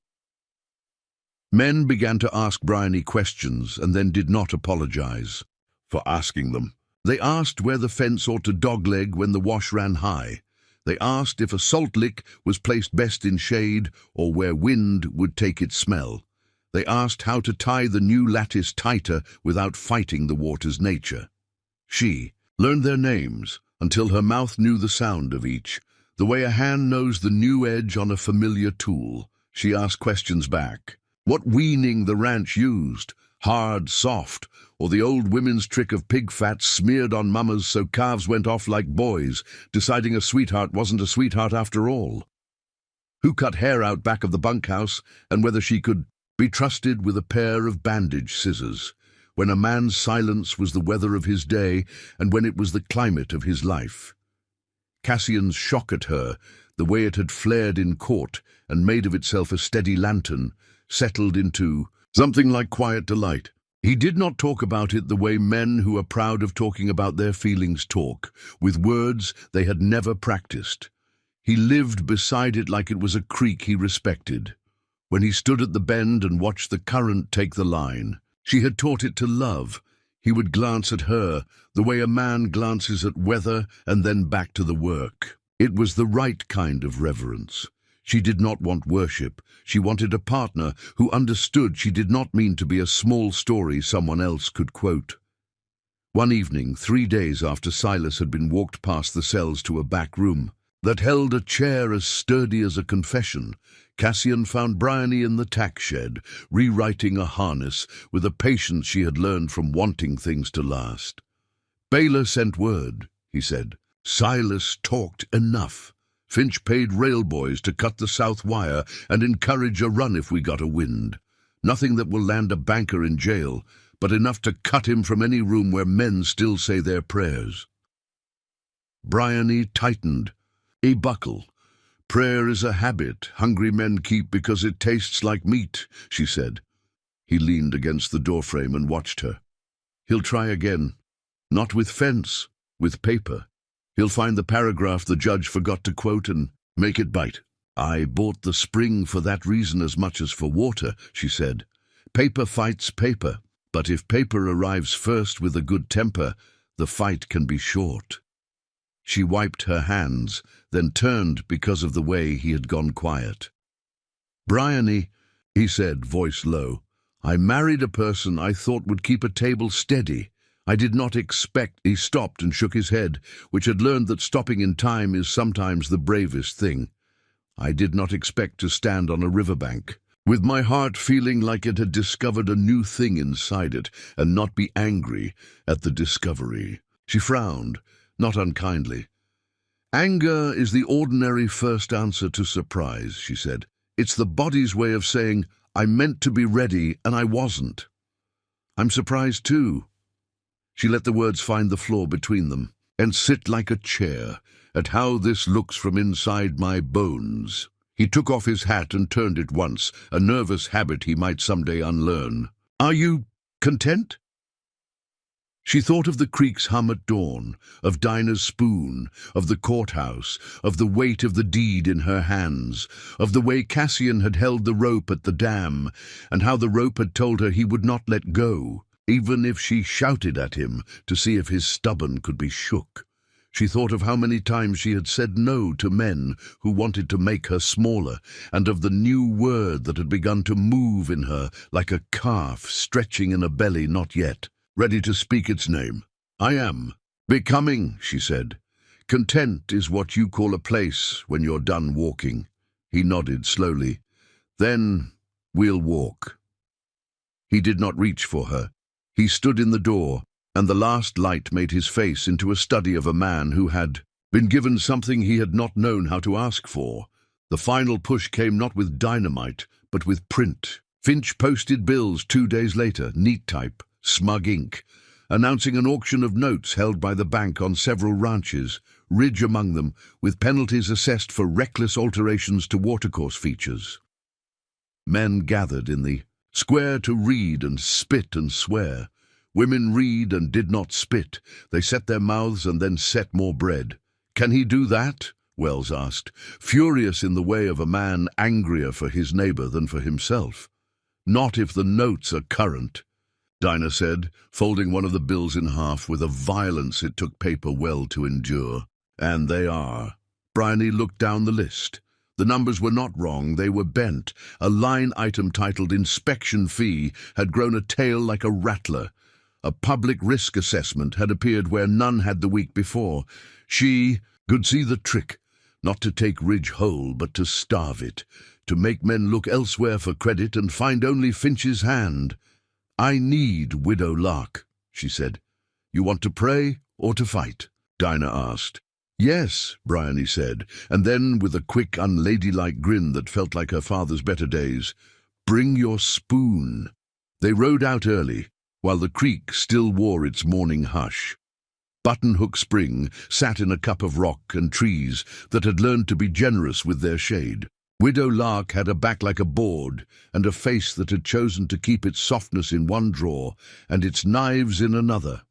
Speaker 1: Men began to ask Bryony questions and then did not apologize for asking them. They asked where the fence ought to dogleg when the wash ran high. They asked if a salt lick was placed best in shade or where wind would take its smell. They asked how to tie the new lattice tighter without fighting the water's nature. She learned their names until her mouth knew the sound of each, the way a hand knows the new edge on a familiar tool. She asked questions back. What weaning the ranch used, hard, soft, or the old women's trick of pig fat smeared on mamas so calves went off like boys, deciding a sweetheart wasn't a sweetheart after all. Who cut hair out back of the bunkhouse, and whether she could be trusted with a pair of bandage scissors, when a man's silence was the weather of his day and when it was the climate of his life. Cassian's shock at her, the way it had flared in court and made of itself a steady lantern, settled into something like quiet delight. He did not talk about it the way men who are proud of talking about their feelings talk, with words they had never practiced. He lived beside it like it was a creek he respected. When he stood at the bend and watched the current take the line, she had taught it to love. He would glance at her, the way a man glances at weather and then back to the work. It was the right kind of reverence. She did not want worship. She wanted a partner who understood she did not mean to be a small story someone else could quote. One evening, 3 days after Silas had been walked past the cells to a back room that held a chair as sturdy as a confession, Cassian found Bryony in the tack shed, rewriting a harness with a patience she had learned from wanting things to last. "Baylor sent word," he said. "Silas talked enough. Finch paid rail boys to cut the south wire and encourage a run if we got a wind. Nothing that will land a banker in jail, but enough to cut him from any room where men still say their prayers." Bryony tightened. "A buckle. Prayer is a habit hungry men keep because it tastes like meat," she said. He leaned against the doorframe and watched her. "He'll try again. Not with fence, with paper. He'll find the paragraph the judge forgot to quote and make it bite." "I bought the spring for that reason as much as for water," she said. "Paper fights paper, but if paper arrives first with a good temper, the fight can be short." She wiped her hands, then turned because of the way he had gone quiet. "Bryony," he said, voice low, "I married a person I thought would keep a table steady. I did not expect—" He stopped and shook his head, which had learned that stopping in time is sometimes the bravest thing. "I did not expect to stand on a riverbank, with my heart feeling like it had discovered a new thing inside it, and not be angry at the discovery." She frowned, not unkindly. "Anger is the ordinary first answer to surprise," she said. "It's the body's way of saying, I meant to be ready and I wasn't. I'm surprised too." She let the words find the floor between them, "and sit like a chair at how this looks from inside my bones." He took off his hat and turned it once, a nervous habit he might someday unlearn. "Are you content?" She thought of the creek's hum at dawn, of Dinah's spoon, of the courthouse, of the weight of the deed in her hands, of the way Cassian had held the rope at the dam, and how the rope had told her he would not let go. even if she shouted at him to see if his stubborn could be shook. She thought of how many times she had said no to men who wanted to make her smaller, and of the new word that had begun to move in her like a calf stretching in a belly not yet, ready to speak its name. "I am becoming," she said. "Content is what you call a place when you're done walking." He nodded slowly. "Then we'll walk." He did not reach for her. He stood in the door, and the last light made his face into a study of a man who had been given something he had not known how to ask for. The final push came not with dynamite, but with print. Finch posted bills 2 days later, neat type, smug ink, announcing an auction of notes held by the bank on several ranches, Ridge among them, with penalties assessed for reckless alterations to watercourse features. Men gathered in the square to read and spit and swear. Women read and did not spit. They set their mouths and then set more bread. "Can he do that?" Wells asked, furious in the way of a man angrier for his neighbor than for himself. "Not if the notes are current," Dinah said, folding one of the bills in half with a violence it took paper well to endure. "And they are." Bryony looked down the list. The numbers were not wrong, they were bent. A line item titled "Inspection Fee" had grown a tail like a rattler. A public risk assessment had appeared where none had the week before. She could see the trick, not to take Ridge whole, but to starve it, to make men look elsewhere for credit and find only Finch's hand. "I need Widow Lark," she said. "You want to pray or to fight?" Dinah asked. "Yes," Bryony said, and then, with a quick, unladylike grin that felt like her father's better days, "Bring your spoon." They rode out early, while the creek still wore its morning hush. Buttonhook Spring sat in a cup of rock and trees that had learned to be generous with their shade. Widow Lark had a back like a board and a face that had chosen to keep its softness in one drawer and its knives in another.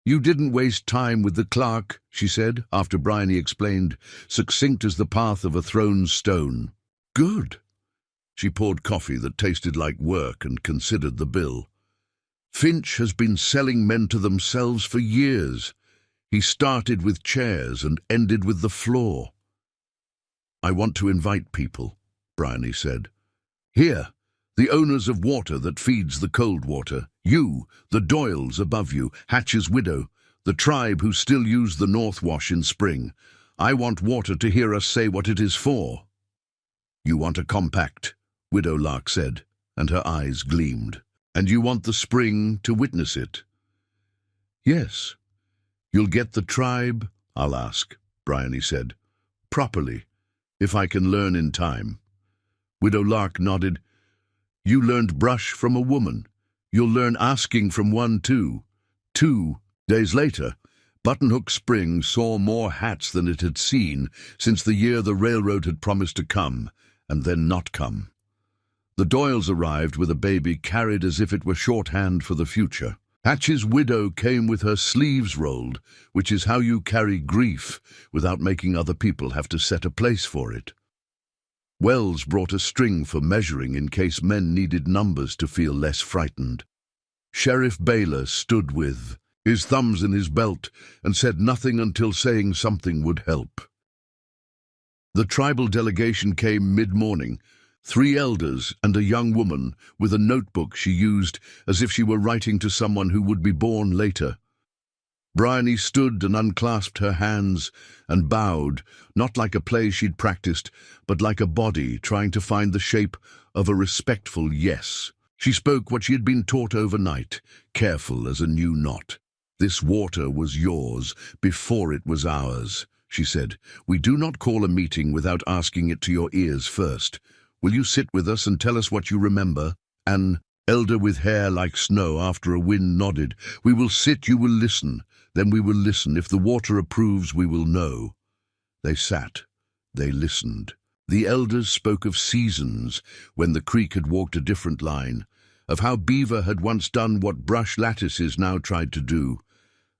Speaker 1: "You didn't waste time with the clerk," she said, after Bryony explained, succinct as the path of a thrown stone. "Good." She poured coffee that tasted like work and considered the bill. "Finch has been selling men to themselves for years. He started with chairs and ended with the floor." "I want to invite people," Bryony said. "Here, the owners of water that feeds the cold water, you, the Doyles above you, Hatch's widow, the tribe who still use the North Wash in spring. I want water to hear us say what it is for." "You want a compact," Widow Lark said, and her eyes gleamed. "And you want the spring to witness it?" "Yes." "You'll get the tribe?" "I'll ask," Bryony said. "Properly, if I can learn in time." Widow Lark nodded. "You learned brush from a woman. You'll learn asking from one too." 2 days later, Buttonhook Spring saw more hats than it had seen since the year the railroad had promised to come, and then not come. The Doyles arrived with a baby carried as if it were shorthand for the future. Hatch's widow came with her sleeves rolled, which is how you carry grief without making other people have to set a place for it. Wells brought a string for measuring in case men needed numbers to feel less frightened. Sheriff Baylor stood with his thumbs in his belt and said nothing until saying something would help. The tribal delegation came mid-morning, 3 elders and a young woman with a notebook she used as if she were writing to someone who would be born later. Bryony stood and unclasped her hands and bowed, not like a play she'd practiced, but like a body trying to find the shape of a respectful yes. She spoke what she had been taught overnight, careful as a new knot. "This water was yours before it was ours," she said. "We do not call a meeting without asking it to your ears first. Will you sit with us and tell us what you remember?" An elder with hair like snow after a wind nodded. "We will sit, you will listen. Then we will listen. If the water approves, we will know." They sat. They listened. The elders spoke of seasons, when the creek had walked a different line, of how beaver had once done what brush lattices now tried to do,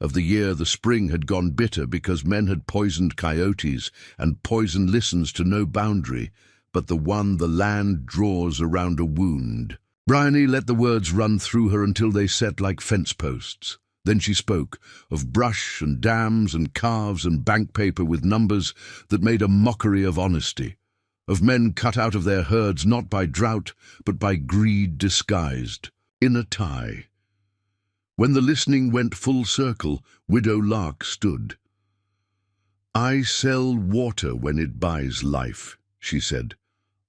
Speaker 1: of the year the spring had gone bitter because men had poisoned coyotes, and poison listens to no boundary, but the one the land draws around a wound. Bryony let the words run through her until they set like fence posts. Then she spoke of brush and dams and calves and bank paper with numbers that made a mockery of honesty, of men cut out of their herds not by drought but by greed disguised in a tie. When the listening went full circle, Widow Lark stood. "I sell water when it buys life," she said.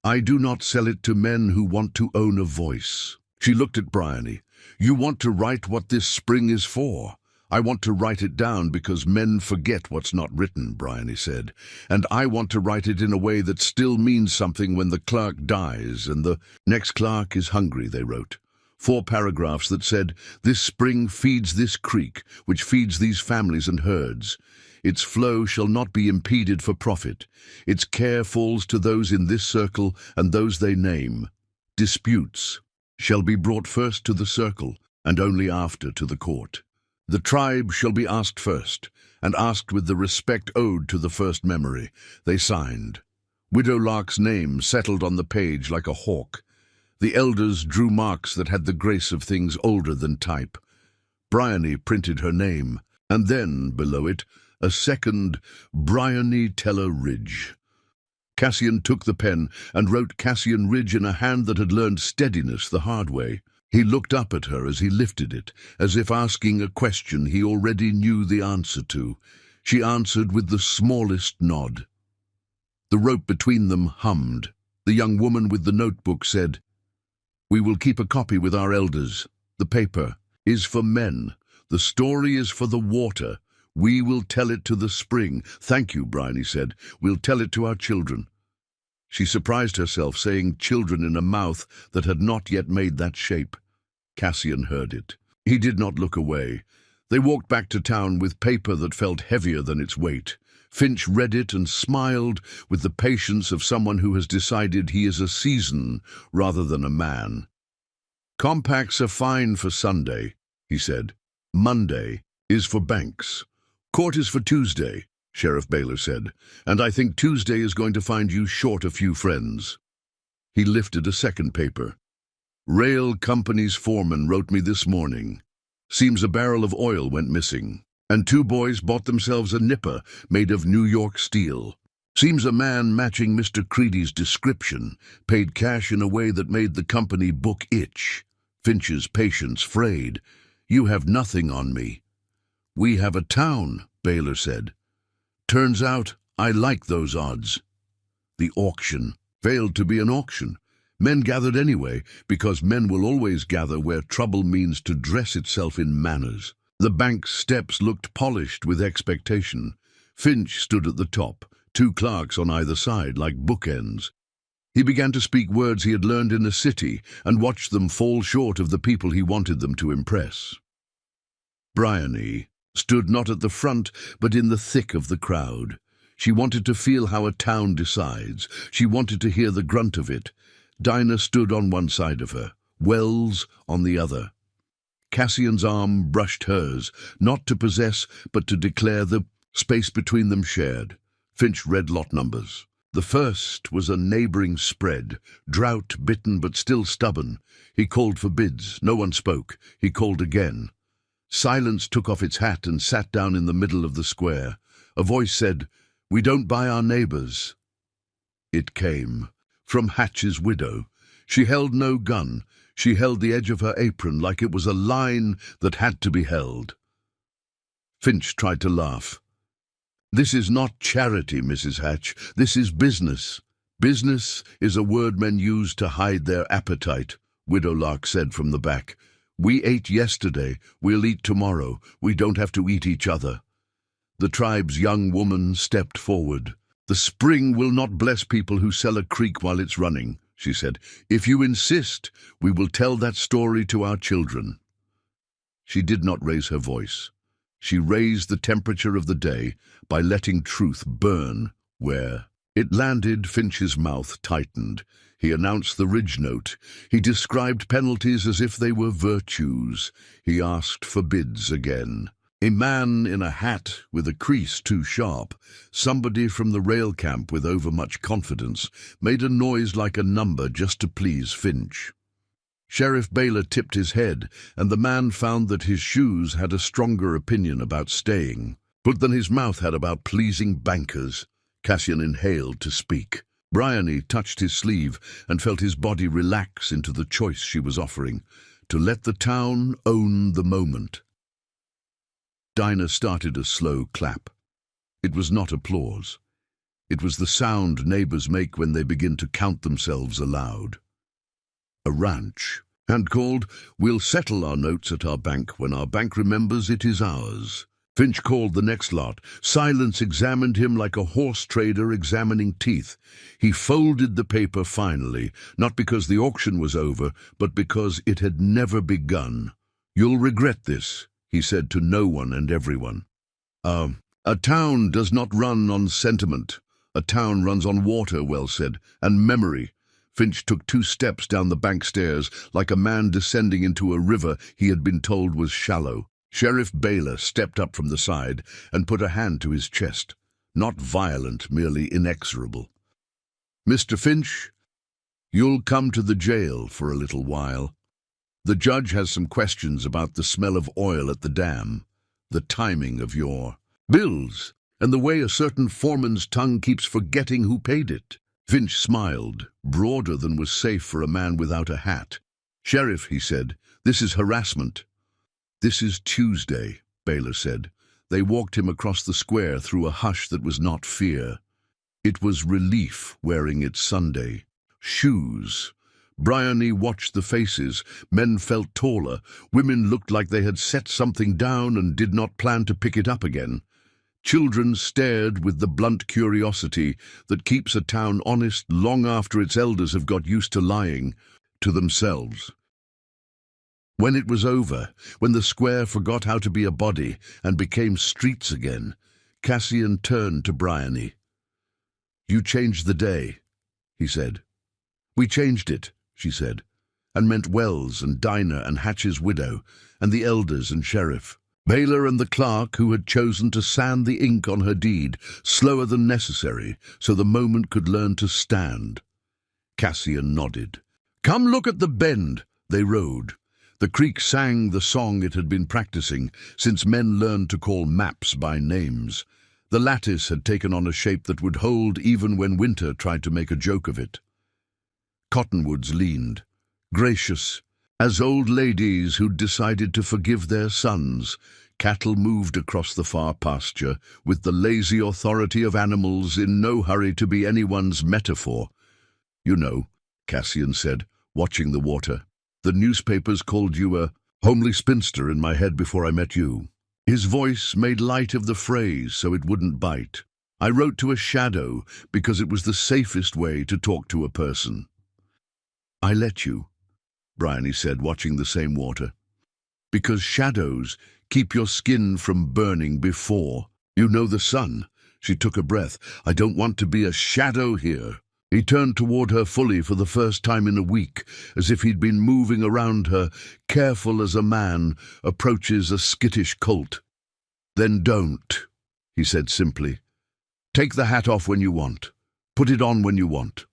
Speaker 1: "I do not sell it to men who want to own a voice." She looked at Bryony. "You want to write what this spring is for. I want to write it down because men forget what's not written," Bryony said. "And I want to write it in a way that still means something when the clerk dies and the next clerk is hungry," they wrote. 4 paragraphs that said, "This spring feeds this creek, which feeds these families and herds. Its flow shall not be impeded for profit. Its care falls to those in this circle and those they name. Disputes shall be brought first to the circle and only after to the court. The tribe shall be asked first, and asked with the respect owed to the first memory." They signed. Widow Lark's name settled on the page like a hawk. The elders drew marks that had the grace of things older than type. Bryony printed her name, and then, below it, a second Bryony Teller Ridge. Cassian took the pen and wrote Cassian Ridge in a hand that had learned steadiness the hard way. He looked up at her as he lifted it, as if asking a question he already knew the answer to. She answered with the smallest nod. The rope between them hummed. The young woman with the notebook said, "We will keep a copy with our elders. The paper is for men. The story is for the water. We will tell it to the spring." "Thank you," Bryony said. "We'll tell it to our children." She surprised herself, saying children in a mouth that had not yet made that shape. Cassian heard it. He did not look away. They walked back to town with paper that felt heavier than its weight. Finch read it and smiled with the patience of someone who has decided he is a season rather than a man. "Compacts are fine for Sunday," he said. "Monday is for banks. Court is for Tuesday," Sheriff Baylor said, "and I think Tuesday is going to find you short a few friends." He lifted a second paper. "Rail Company's foreman wrote me this morning. Seems a barrel of oil went missing, and 2 boys bought themselves a nipper made of New York steel. Seems a man matching Mr. Creedy's description paid cash in a way that made the company book itch." Finch's patience frayed. "You have nothing on me." "We have a town," Baylor said. "Turns out I like those odds." The auction failed to be an auction. Men gathered anyway, because men will always gather where trouble means to dress itself in manners. The bank's steps looked polished with expectation. Finch stood at the top, 2 clerks on either side like bookends. He began to speak words he had learned in the city and watched them fall short of the people he wanted them to impress. Bryony stood not at the front, but in the thick of the crowd. She wanted to feel how a town decides. She wanted to hear the grunt of it. Dinah stood on one side of her, Wells on the other. Cassian's arm brushed hers, not to possess, but to declare the space between them shared. Finch read lot numbers. The first was a neighboring spread, drought-bitten but still stubborn. He called for bids. No one spoke. He called again. Silence took off its hat and sat down in the middle of the square. A voice said, "We don't buy our neighbors." It came from Hatch's widow. She held no gun. She held the edge of her apron like it was a line that had to be held. Finch tried to laugh. "This is not charity, Mrs. Hatch. This is business." "Business is a word men use to hide their appetite," Widow Lark said from the back. "We ate yesterday. We'll eat tomorrow. We don't have to eat each other." The tribe's young woman stepped forward. "The spring will not bless people who sell a creek while it's running," she said. "If you insist, we will tell that story to our children." She did not raise her voice. She raised the temperature of the day by letting truth burn where it landed. Finch's mouth tightened. He announced the ridge note. He described penalties as if they were virtues. He asked for bids again. A man in a hat with a crease too sharp, somebody from the rail camp with overmuch confidence, made a noise like a number just to please Finch. Sheriff Baylor tipped his head, and the man found that his shoes had a stronger opinion about staying, but than his mouth had about pleasing bankers. Cassian inhaled to speak. Bryony touched his sleeve and felt his body relax into the choice she was offering, to let the town own the moment. Dinah started a slow clap. It was not applause. It was the sound neighbors make when they begin to count themselves aloud. A ranch, and called, "We'll settle our notes at our bank when our bank remembers it is ours." Finch called the next lot. Silence examined him like a horse trader examining teeth. He folded the paper finally, not because the auction was over, but because it had never begun. "You'll regret this," he said to no one and everyone. A town does not run on sentiment. A town runs on water," Wells said, "and memory." Finch took 2 steps down the bank stairs, like a man descending into a river he had been told was shallow. Sheriff Baylor stepped up from the side and put a hand to his chest, not violent, merely inexorable. "Mr. Finch, you'll come to the jail for a little while. The judge has some questions about the smell of oil at the dam, the timing of your bills, and the way a certain foreman's tongue keeps forgetting who paid it." Finch smiled, broader than was safe for a man without a hat. "Sheriff," he said, "this is harassment." "This is Tuesday," Baylor said. They walked him across the square through a hush that was not fear. It was relief wearing its Sunday. Shoes. Bryony watched the faces. Men felt taller. Women looked like they had set something down and did not plan to pick it up again. Children stared with the blunt curiosity that keeps a town honest long after its elders have got used to lying to themselves. When it was over, when the square forgot how to be a body and became streets again, Cassian turned to Bryony. "You changed the day," he said. "We changed it," she said, and meant Wells and Dinah and Hatch's widow, and the elders and sheriff. Baylor and the clerk who had chosen to sand the ink on her deed, slower than necessary, so the moment could learn to stand. Cassian nodded. "Come look at the bend." They rode. The creek sang the song it had been practicing, since men learned to call maps by names. The lattice had taken on a shape that would hold even when winter tried to make a joke of it. Cottonwoods leaned, gracious, as old ladies who'd decided to forgive their sons. Cattle moved across the far pasture, with the lazy authority of animals in no hurry to be anyone's metaphor. "You know," Cassian said, watching the water, "the newspapers called you a homely spinster in my head before I met you." His voice made light of the phrase so it wouldn't bite. "I wrote to a shadow because it was the safest way to talk to a person." "I let you," Bryony said, watching the same water. "Because shadows keep your skin from burning before. You know the sun." She took a breath. "I don't want to be a shadow here." He turned toward her fully for the first time in a week, as if he'd been moving around her, careful as a man approaches a skittish colt. "Then don't," he said simply. "Take the hat off when you want. Put it on when you want.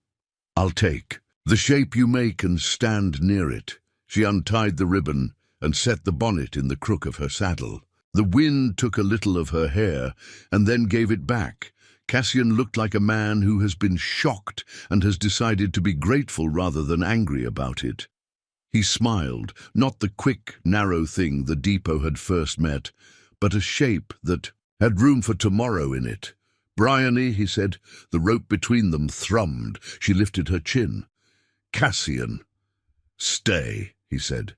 Speaker 1: I'll take the shape you make and stand near it." She untied the ribbon and set the bonnet in the crook of her saddle. The wind took a little of her hair and then gave it back. Cassian looked like a man who has been shocked and has decided to be grateful rather than angry about it. He smiled, not the quick, narrow thing the depot had first met, but a shape that had room for tomorrow in it. "Bryony," he said. The rope between them thrummed. She lifted her chin. "Cassian." "Stay," he said.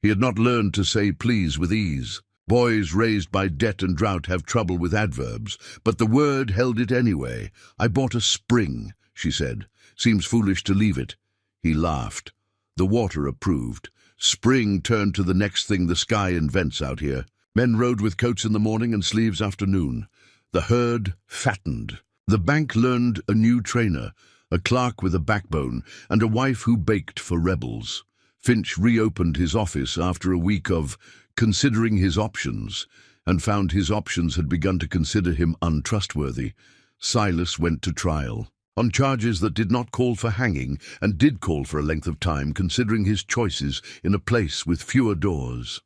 Speaker 1: He had not learned to say please with ease. Boys raised by debt and drought have trouble with adverbs, but the word held it anyway. "I bought a spring," she said. "Seems foolish to leave it." He laughed. The water approved. Spring turned to the next thing the sky invents out here. Men rode with coats in the morning and sleeves after noon. The herd fattened. The bank learned a new trainer, a clerk with a backbone, and a wife who baked for rebels. Finch reopened his office after a week of considering his options, and found his options had begun to consider him untrustworthy. Silas went to trial. on charges that did not call for hanging and did call for a length of time considering his choices in a place with fewer doors.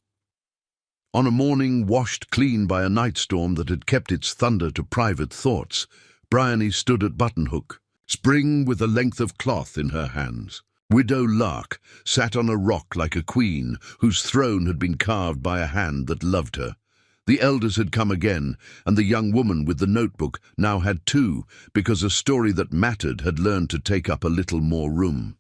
Speaker 1: On a morning washed clean by a night storm that had kept its thunder to private thoughts, Bryony stood at button-hook, spring with a length of cloth in her hands. Widow Lark sat on a rock like a queen whose throne had been carved by a hand that loved her. The elders had come again, and the young woman with the notebook now had two, because a story that mattered had learned to take up a little more room.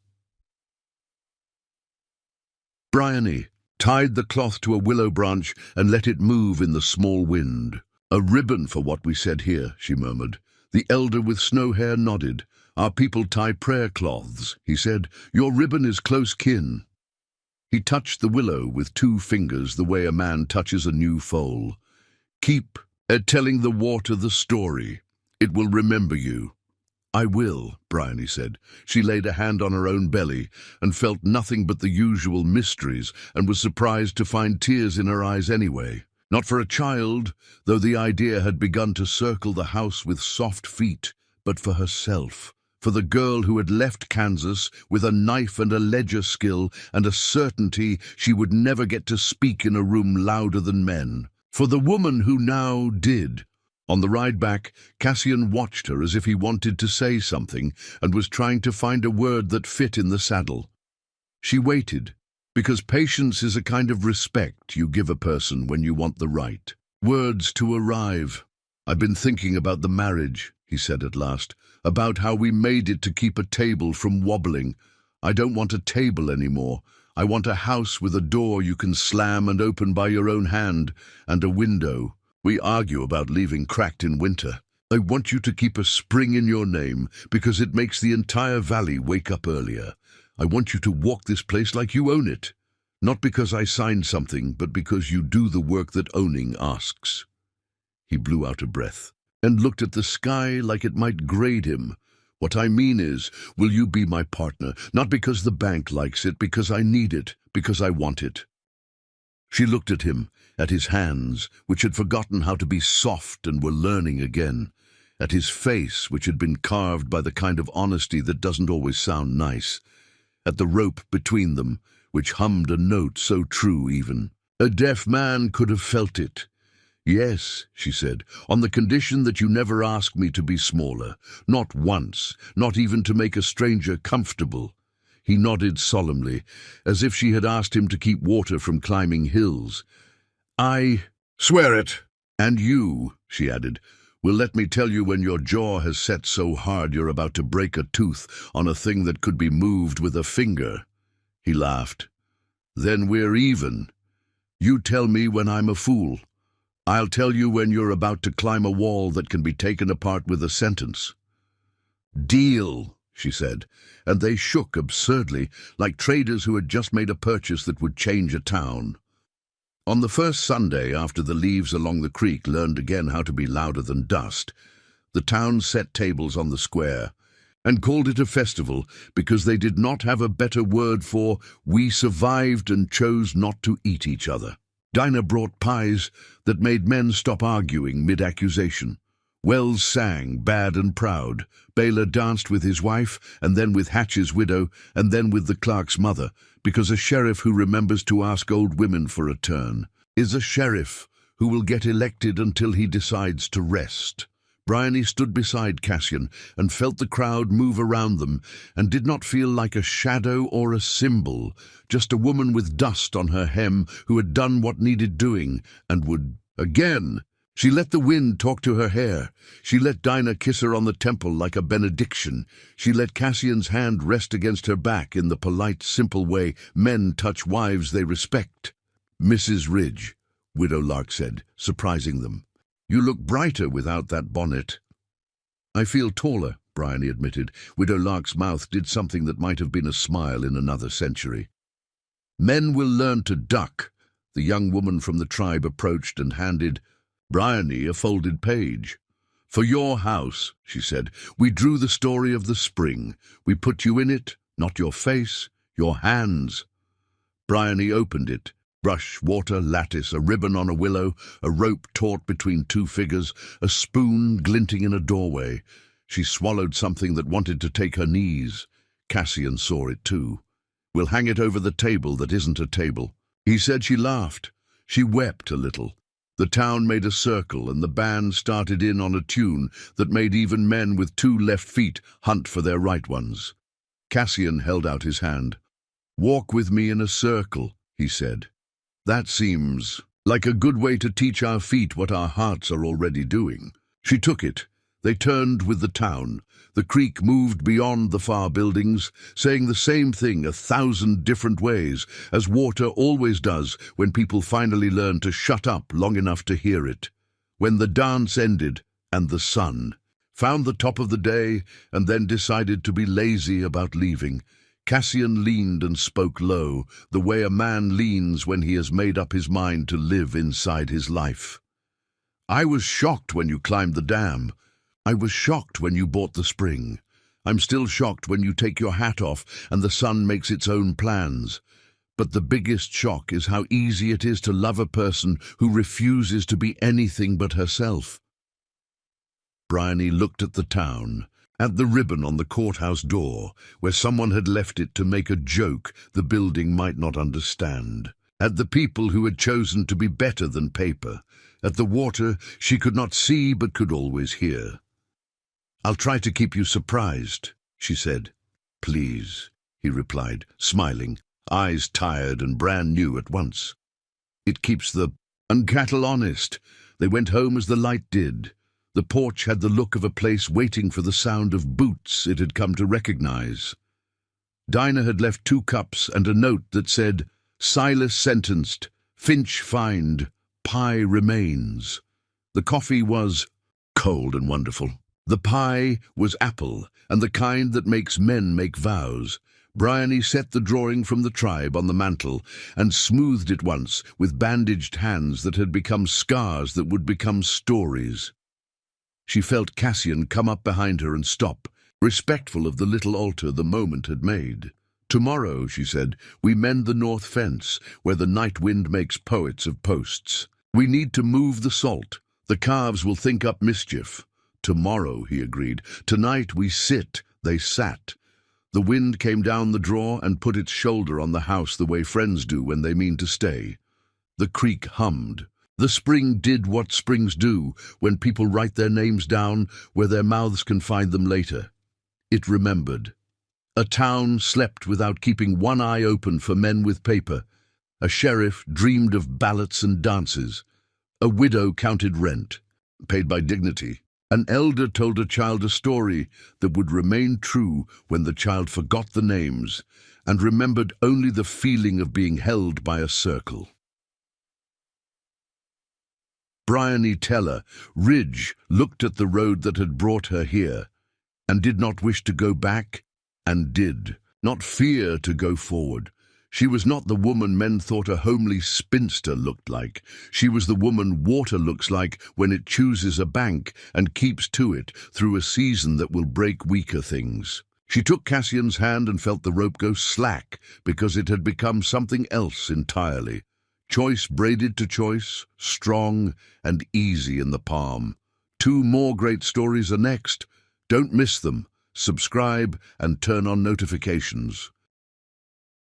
Speaker 1: Bryony tied the cloth to a willow branch and let it move in the small wind. "A ribbon for what we said here," she murmured. The elder with snow hair nodded. "Our people tie prayer cloths," he said. "Your ribbon is close kin." He touched the willow with 2 fingers the way a man touches a new foal. "Keep telling the water the story. It will remember you." "I will," Bryony said. She laid a hand on her own belly and felt nothing but the usual mysteries and was surprised to find tears in her eyes anyway. Not for a child, though the idea had begun to circle the house with soft feet, but for herself. For the girl who had left Kansas with a knife and a ledger skill and a certainty she would never get to speak in a room louder than men. For the woman who now did. On the ride back, Cassian watched her as if he wanted to say something and was trying to find a word that fit in the saddle. She waited, because patience is a kind of respect you give a person when you want the right words to arrive. "I've been thinking about the marriage," he said at last, "about how we made it to keep a table from wobbling. I don't want a table anymore. I want a house with a door you can slam and open by your own hand, and a window. We argue about leaving cracked in winter. I want you to keep a spring in your name because it makes the entire valley wake up earlier. I want you to walk this place like you own it. Not because I signed something, but because you do the work that owning asks." He blew out a breath and looked at the sky like it might grade him. "What I mean is, will you be my partner? Not because the bank likes it, because I need it, because I want it." She looked at him, at his hands, which had forgotten how to be soft and were learning again, at his face, which had been carved by the kind of honesty that doesn't always sound nice, at the rope between them, which hummed a note so true even. A deaf man could have felt it. "Yes," she said, "on the condition that you never ask me to be smaller. Not once, not even to make a stranger comfortable." He nodded solemnly, as if she had asked him to keep water from climbing hills. "I swear it." "And you," she added, "will let me tell you when your jaw has set so hard you're about to break a tooth on a thing that could be moved with a finger." He laughed. "Then we're even. You tell me when I'm a fool. I'll tell you when you're about to climb a wall that can be taken apart with a sentence." "Deal," she said, and they shook absurdly, like traders who had just made a purchase that would change a town. On the first Sunday after the leaves along the creek learned again how to be louder than dust, the town set tables on the square and called it a festival because they did not have a better word for "we survived and chose not to eat each other." Dinah brought pies that made men stop arguing mid-accusation. Wells sang, bad and proud. Baylor danced with his wife, and then with Hatch's widow, and then with the clerk's mother, because a sheriff who remembers to ask old women for a turn is a sheriff who will get elected until he decides to rest. Bryony stood beside Cassian and felt the crowd move around them and did not feel like a shadow or a symbol, just a woman with dust on her hem who had done what needed doing and would again. She let the wind talk to her hair. She let Dinah kiss her on the temple like a benediction. She let Cassian's hand rest against her back in the polite, simple way men touch wives they respect. "Mrs. Ridge," Widow Lark said, surprising them. "You look brighter without that bonnet." "I feel taller," Bryony admitted. Widow Lark's mouth did something that might have been a smile in another century. "Men will learn to duck." The young woman from the tribe approached and handed Bryony a folded page. "For your house," she said, "we drew the story of the spring. We put you in it, not your face, your hands." Bryony opened it. Brush, water, lattice, a ribbon on a willow, a rope taut between 2 figures, a spoon glinting in a doorway. She swallowed something that wanted to take her knees. Cassian saw it too. "We'll hang it over the table that isn't a table." He said she laughed. She wept a little. The town made a circle, and the band started in on a tune that made even men with 2 left feet hunt for their right ones. Cassian held out his hand. "Walk with me in a circle," he said. "That seems like a good way to teach our feet what our hearts are already doing." She took it. They turned with the town. The creek moved beyond the far buildings, saying the same thing 1,000 different ways, as water always does when people finally learn to shut up long enough to hear it. When the dance ended, and the sun found the top of the day and then decided to be lazy about leaving, Cassian leaned and spoke low, the way a man leans when he has made up his mind to live inside his life. "I was shocked when you climbed the dam. I was shocked when you bought the spring. I'm still shocked when you take your hat off and the sun makes its own plans. But the biggest shock is how easy it is to love a person who refuses to be anything but herself." Bryony looked at the town, at the ribbon on the courthouse door, where someone had left it to make a joke the building might not understand, at the people who had chosen to be better than paper, at the water she could not see but could always hear. "I'll try to keep you surprised," she said. "Please," he replied, smiling, eyes tired and brand new at once. "It keeps the cattle honest." They went home as the light did. The porch had the look of a place waiting for the sound of boots it had come to recognize. Dinah had left 2 cups and a note that said, "Silas sentenced, Finch fined, pie remains." The coffee was cold and wonderful. The pie was apple, and the kind that makes men make vows. Bryony set the drawing from the tribe on the mantel and smoothed it once with bandaged hands that had become scars that would become stories. She felt Cassian come up behind her and stop, respectful of the little altar the moment had made. "Tomorrow," she said, "we mend the north fence, where the night wind makes poets of posts. We need to move the salt. The calves will think up mischief." "Tomorrow," he agreed. "Tonight we sit." They sat. The wind came down the draw and put its shoulder on the house the way friends do when they mean to stay. The creek hummed. The spring did what springs do when people write their names down where their mouths can find them later. It remembered. A town slept without keeping one eye open for men with paper. A sheriff dreamed of ballots and dances. A widow counted rent, paid by dignity. An elder told a child a story that would remain true when the child forgot the names and remembered only the feeling of being held by a circle. Bryony Teller, Ridge, looked at the road that had brought her here and did not wish to go back, and did not fear to go forward. She was not the woman men thought a homely spinster looked like. She was the woman water looks like when it chooses a bank and keeps to it through a season that will break weaker things. She took Cassian's hand and felt the rope go slack because it had become something else entirely. Choice braided to choice, strong and easy in the palm. 2 more great stories are next. Don't miss them. Subscribe and turn on notifications.